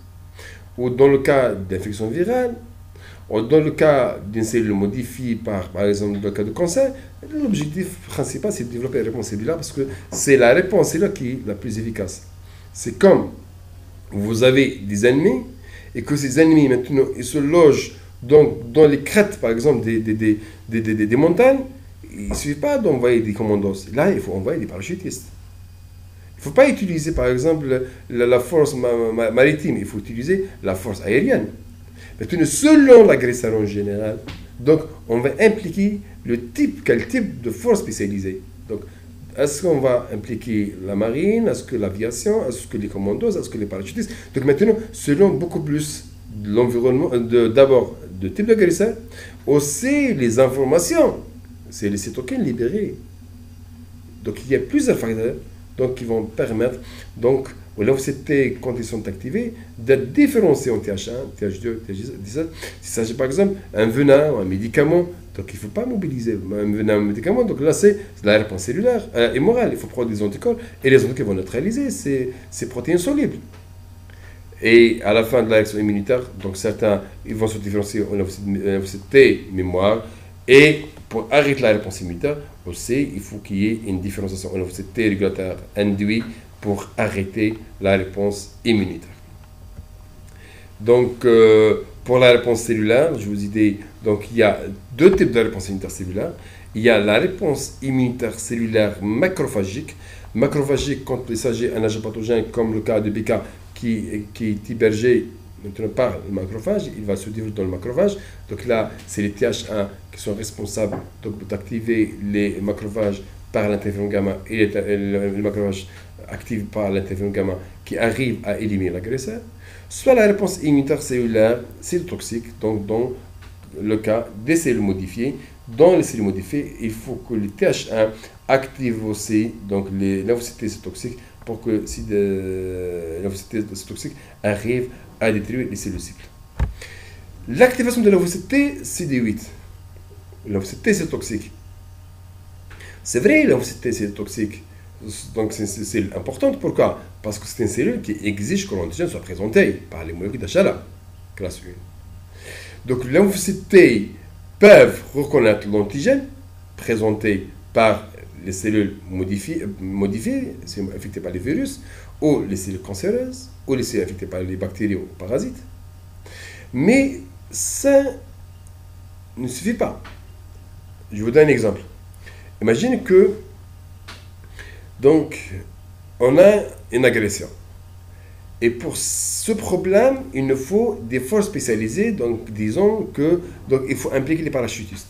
ou dans le cas d'infection virale, ou dans le cas d'une cellule modifiée par exemple, dans le cas de cancer, l'objectif principal, c'est de développer la réponse cellulaire parce que c'est la réponse cellulaire qui est la plus efficace. C'est comme vous avez des ennemis et que ces ennemis, maintenant, ils se logent donc, dans les crêtes, par exemple, des montagnes. Il ne suffit pas d'envoyer des commandos. Là, il faut envoyer des parachutistes. Il ne faut pas utiliser, par exemple, la force maritime. Il faut utiliser la force aérienne. Maintenant, selon l'agresseur en général, donc, on va impliquer quel type de force spécialisée. Donc, est-ce qu'on va impliquer la marine, est-ce que l'aviation, est-ce que les commandos, est-ce que les parachutistes. Donc maintenant, selon beaucoup plus de l'environnement, d'abord, de type d'agresseur, aussi les informations, c'est les cytokines libérées. Donc il y a plusieurs facteurs donc, qui vont permettre, donc, aux lymphocytes, quand ils sont activés, d'être différenciés en TH1, TH2, TH17. S'il s'agit par exemple d'un venin, un médicament, donc il ne faut pas mobiliser un venin, un médicament. Donc là, c'est la réponse cellulaire et morale. Il faut prendre des anticorps et les anticorps vont neutraliser ces protéines solubles. Et à la fin de la réaction immunitaire, donc certains ils vont se différencier en lymphocytes T mémoire. Et pour arrêter la réponse immunitaire, aussi, il faut qu'il y ait une différenciation en lymphocytes T régulateur induit pour arrêter la réponse immunitaire. Donc, pour la réponse cellulaire, je vous ai dit, donc, il y a deux types de réponse immunitaire cellulaire. Il y a la réponse immunitaire cellulaire macrophagique. Macrophagique, quand il s'agit d'un agent pathogène, comme le cas de BK, qui est hébergé maintenant par le macrophage, il va se développer dans le macrophage. Donc là, c'est les TH1 qui sont responsables d'activer les macrophages par l'interféron gamma et les macrophages activés par l'interféron gamma qui arrivent à éliminer l'agresseur. Soit la réponse immunitaire cellulaire cytotoxique, donc dans le cas des cellules modifiées. Dans les cellules modifiées, il faut que les TH1 activent aussi donc les lymphocytes cytotoxiques pour que si les lymphocytes cytotoxiques arrivent à détruire les cellules cibles. L'activation de lymphocytes T, CD8. Lymphocytes T, c'est toxique. C'est vrai, lymphocytes T, c'est toxique. Donc, c'est une cellule importante. Pourquoi? Parce que c'est une cellule qui exige que l'antigène soit présenté par les molécules d'Achala, classe 1. Donc, les lymphocytes T peuvent reconnaître l'antigène présenté par les cellules modifiées, affectées par les virus, ou les cellules cancéreuses, ou les cellules affectées par les bactéries ou parasites. Mais ça ne suffit pas. Je vous donne un exemple. Imagine que, donc, on a une agression. Et pour ce problème, il nous faut des forces spécialisées. Donc, disons que, donc, il faut impliquer les parachutistes.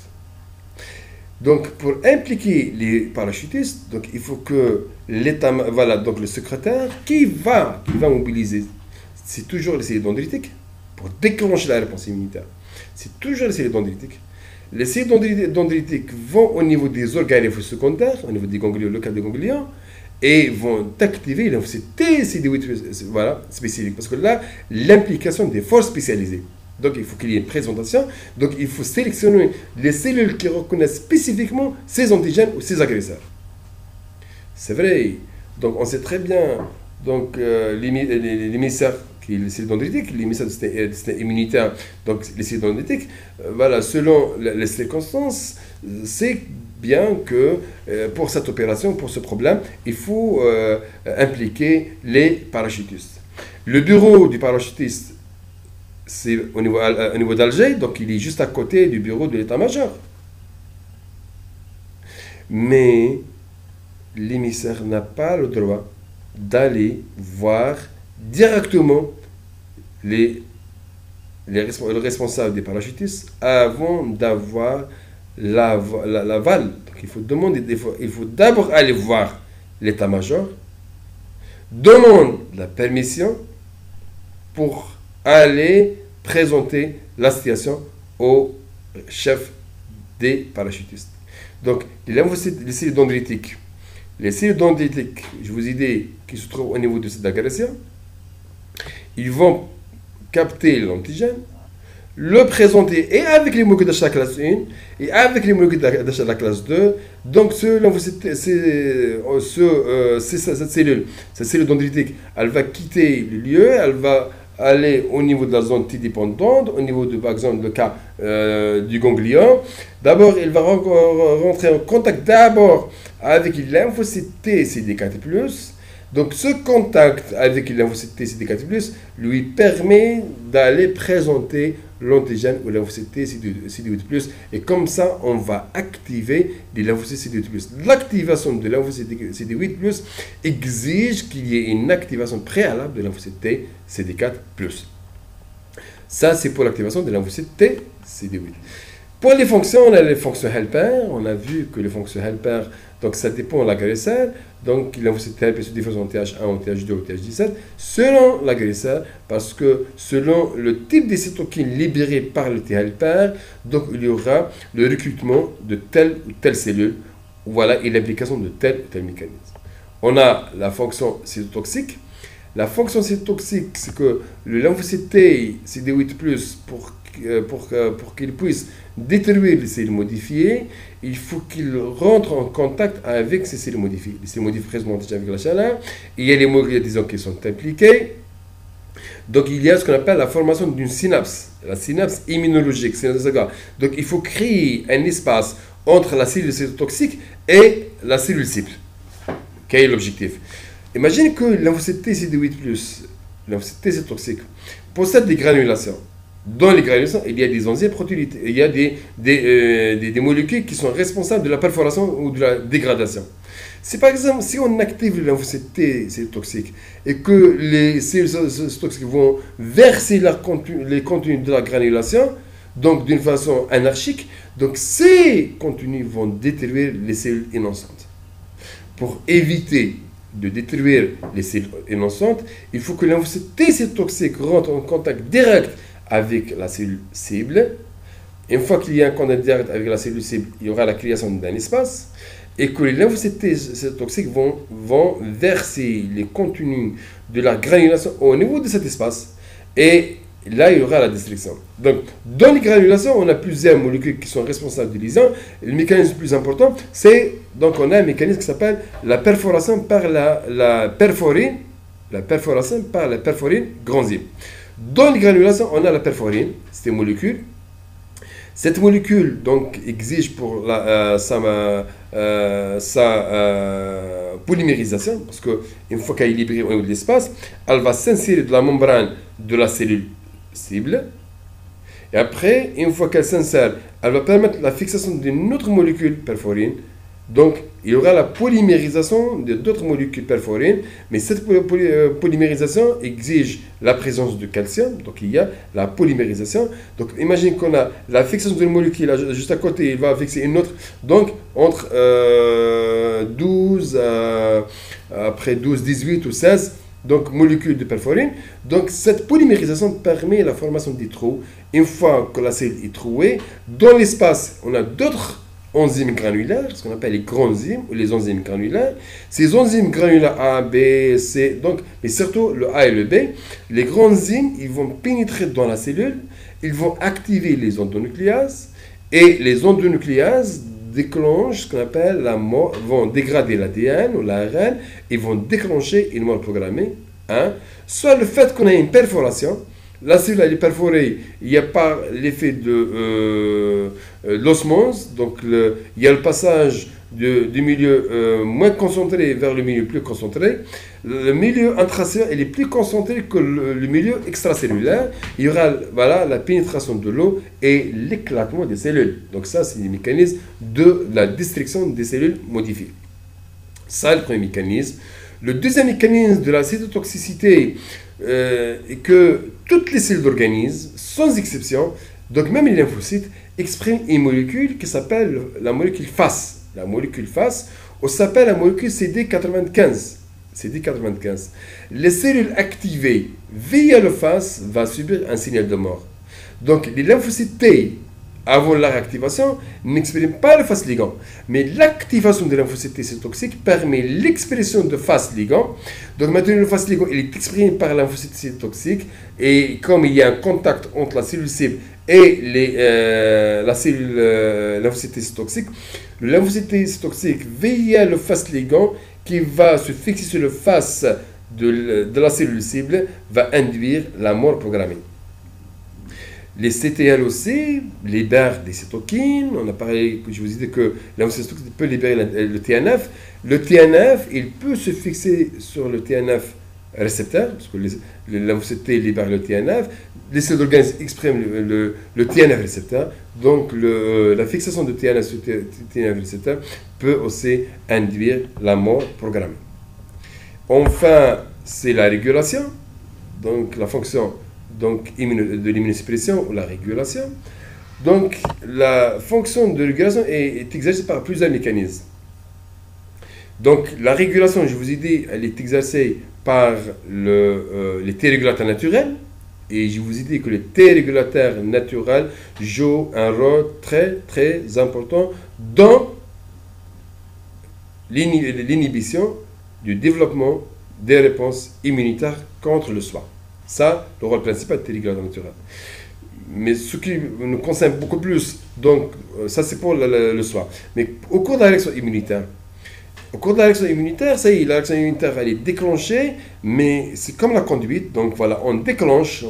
Donc, pour impliquer les parachutistes, donc, il faut que l'État, voilà, donc le secrétaire, qui va mobiliser, c'est toujours les cellules dendritiques pour déclencher la réponse immunitaire. C'est toujours les cellules dendritiques. Les cellules dendritiques vont au niveau des organes lymphosecondaires, au niveau des ganglions, le cas des ganglions, et vont activer les lymphocytes T, CD8, voilà, spécifiques. Parce que là, l'implication des forces spécialisées. Donc, il faut qu'il y ait une présentation. Donc, il faut sélectionner les cellules qui reconnaissent spécifiquement ces antigènes ou ces agresseurs. C'est vrai. Donc, on sait très bien donc, l'émissaire qui est les cellules dendritiques, l'émissaire du système immunitaire, donc les cellules dendritiques, voilà, selon les circonstances, c'est bien que pour cette opération, pour ce problème, il faut impliquer les parachutistes. Le bureau du parachutiste, c'est au niveau d'Alger, donc il est juste à côté du bureau de l'état-major. Mais l'émissaire n'a pas le droit d'aller voir directement le responsable des parachutistes avant d'avoir l'aval. Donc il faut demander, il faut d'abord aller voir l'état-major, demande la permission pour aller présenter la situation au chef des parachutistes. Donc, les lymphocytes, les cellules dendritiques. Les cellules dendritiques, je vous ai dit, qui se trouvent au niveau de cette agression, ils vont capter l'antigène, le présenter et avec les molécules d'achat de la classe 1 et avec les molécules d'achat de la classe 2. Donc, cette cellule dendritique, elle va quitter le lieu, elle va aller au niveau de la zone T-dépendante, au niveau de, par exemple, le cas du ganglion. D'abord, il va rentrer en contact d'abord avec les lymphocytes T CD4+. Donc, ce contact avec les lymphocytes T CD4+, lui permet d'aller présenter l'antigène ou lymphocyte T CD8+. Et comme ça, on va activer les lymphocytes CD8+. L'activation de lymphocyte CD8+ exige qu'il y ait une activation préalable de lymphocyte T CD4+. Ça, c'est pour l'activation de lymphocyte T CD8. Pour les fonctions, on a les fonctions helper. On a vu que les fonctions helper, donc ça dépend de l'agresseur. Donc, il lymphocyte helper se diffuse en TH1, en TH2 ou TH17 selon l'agresseur, parce que selon le type de cytokines libérées par le T helper, donc il y aura le recrutement de telle ou telle cellule, voilà, et l'application de tel ou tel mécanisme. On a la fonction cytotoxique. La fonction cytotoxique, c'est que le lymphocyte T CD8+, pour qu'il puisse détruire les cellules modifiées, il faut qu'il rentre en contact avec ces cellules modifiées. Les cellules modifiées présentent avec la chaleur, il y a les molécules qui sont impliquées. Donc il y a ce qu'on appelle la formation d'une synapse, la synapse immunologique. Donc il faut créer un espace entre la cellule cytotoxique et la cellule cible. Quel est l'objectif? Imagine que lymphocyte T CD8+, lymphocyte T cytotoxique, possède des granulations. Dans les granulations, il y a des enzymes protéolytiques, il y a des molécules qui sont responsables de la perforation ou de la dégradation. Si par exemple, si on active le lymphocyte T cytotoxique et que les cellules cytotoxiques vont verser les contenus de la granulation, donc d'une façon anarchique, donc ces contenus vont détruire les cellules innocentes. Pour éviter de détruire les cellules innocentes, il faut que le lymphocyte T cytotoxique rentre en contact direct avec la cellule cible. Une fois qu'il y a un contact direct avec la cellule cible, il y aura la création d'un espace et que les lymphocytes T cytotoxiques vont verser les contenus de la granulation au niveau de cet espace et là il y aura la destruction. Donc dans les granulations, on a plusieurs molécules qui sont responsables de lésions. Le mécanisme le plus important, c'est donc on a un mécanisme qui s'appelle la perforation par la perforine granzyme. Dans les granulations, on a la perforine, c'est une molécule. Cette molécule donc exige pour sa polymérisation, parce qu'une fois qu'elle est libérée au niveau de l'espace, elle va s'insérer dans la membrane de la cellule cible. Et après, une fois qu'elle s'insère, elle va permettre la fixation d'une autre molécule perforine. Donc, il y aura la polymérisation d'autres molécules perforines, mais cette polymérisation exige la présence de calcium, donc il y a la polymérisation. Donc, imagine qu'on a la fixation d'une molécule, juste à côté, il va fixer une autre, donc entre 12, après 12, 18 ou 16, donc molécules de perforine. Donc, cette polymérisation permet la formation des trous. Une fois que la cellule est trouée, dans l'espace, on a d'autres enzymes granulaires, ce qu'on appelle les grands enzymes ou les enzymes granulaires. Ces enzymes granulaires A, B, C, donc, mais surtout le A et le B, les grands enzymes, ils vont pénétrer dans la cellule, ils vont activer les endonucléases et les endonucléases déclenchent ce qu'on appelle vont dégrader l'ADN ou l'ARN et vont déclencher une mort programmée. Soit le fait qu'on ait une perforation, la cellule elle est perforée, il n'y a pas l'effet de l'osmose, donc il y a le passage du milieu moins concentré vers le milieu plus concentré. Le milieu intracellulaire il est plus concentré que le milieu extracellulaire. Il y aura la pénétration de l'eau et l'éclatement des cellules. Donc ça, c'est le mécanisme de la destruction des cellules modifiées. Ça, le premier mécanisme. Le deuxième mécanisme de la cytotoxicité est que toutes les cellules d'organisme, sans exception, donc même les lymphocytes, exprime une molécule qui s'appelle la molécule FAS. La molécule FAS, on s'appelle la molécule CD95. CD95. Les cellules activées via le FAS vont subir un signal de mort. Donc, les lymphocytes T, avant la réactivation, n'expriment pas le FAS ligand. Mais l'activation de lymphocytes T cytotoxique permet l'expression de FAS ligand. Donc maintenant, le FAS ligand il est exprimé par lymphocyte cytotoxique. Et comme il y a un contact entre la cellule cible et la cellule lymphocyte T cytotoxique, le lymphocyte T cytotoxique, via le FAS ligand qui va se fixer sur le FAS de la cellule cible, va induire la mort programmée. Les CTL aussi libèrent des cytokines. On a parlé, je vous ai dit que lymphocyte peut libérer le TNF. Le TNF, il peut se fixer sur le TNF récepteur, parce que le lymphocyte T libère le TNF. Les cellules d'organisme expriment le TNF récepteur. Donc, la fixation de TNF sur le TNF récepteur peut aussi induire la mort programmée. Enfin, c'est la régulation. Donc, la fonction de l'immunosuppression ou la régulation. Donc, la fonction de régulation est exercée par plusieurs mécanismes. Donc, la régulation, je vous ai dit, elle est exercée par les T régulateurs naturels. Et je vous ai dit que les T régulateurs naturels jouent un rôle très, très important dans l'inhibition du développement des réponses immunitaires contre le SOA. Ça, le rôle principal des régulateurs naturels. Mais ce qui nous concerne beaucoup plus, donc ça c'est pour le SOA. Mais au cours de la réaction immunitaire, ça y est, la réaction immunitaire elle est déclenchée, mais c'est comme la conduite. Donc voilà, on déclenche,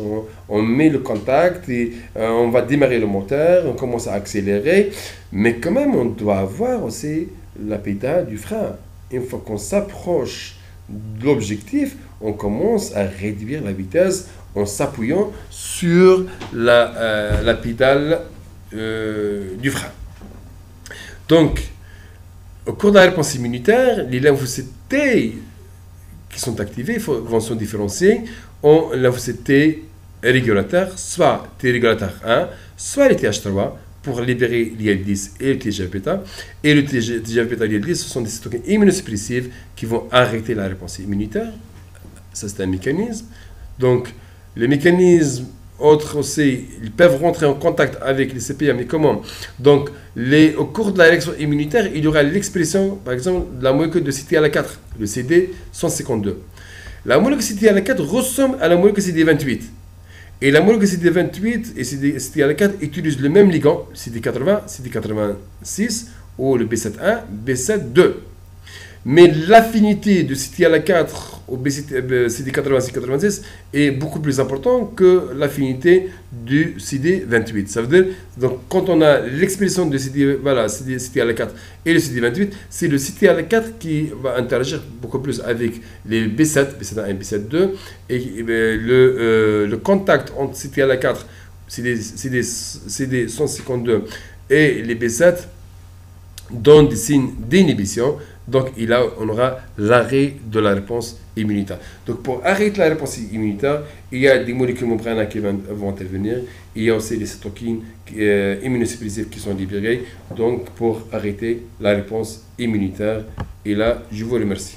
on met le contact et on va démarrer le moteur, on commence à accélérer. Mais quand même, on doit avoir aussi la pédale du frein. Une fois qu'on s'approche de l'objectif, on commence à réduire la vitesse en s'appuyant sur la pédale du frein. Donc, au cours de la réponse immunitaire, les lymphocytes T qui sont activés vont se différencier en lymphocytes T régulateurs, soit T régulateurs 1, soit les TH3 pour libérer l'IL-10 et le TGF-bêta. Et le TGF-bêta et l'IL-10, ce sont des cytokines immunosuppressives qui vont arrêter la réponse immunitaire. Ça, c'est un mécanisme. Donc, les mécanismes autres aussi, ils peuvent rentrer en contact avec les CPA, mais comment? Donc, au cours de la réaction immunitaire, il y aura l'expression, par exemple, de la molécule de CTLA4, le CD152. La molécule CTLA4 ressemble à la molécule CD28. Et la molécule CD28 et CTLA4 utilisent le même ligand, CD80, CD86, ou le B7-1, B7-2. Mais l'affinité de CTLA4 au CD80, CD86 est beaucoup plus importante que l'affinité du CD28. Ça veut dire, donc, quand on a l'expression de CTLA4 et le CD28, c'est le CTLA4 qui va interagir beaucoup plus avec les B7, B71 et B7-2. Et le contact entre CTLA4, CD152 et les B7 donne des signes d'inhibition. Donc, on aura l'arrêt de la réponse immunitaire. Donc, pour arrêter la réponse immunitaire, il y a des molécules membranaires qui vont intervenir. Il y a aussi des cytokines immunosuppressives qui sont libérées. Donc, pour arrêter la réponse immunitaire. Et là, je vous remercie.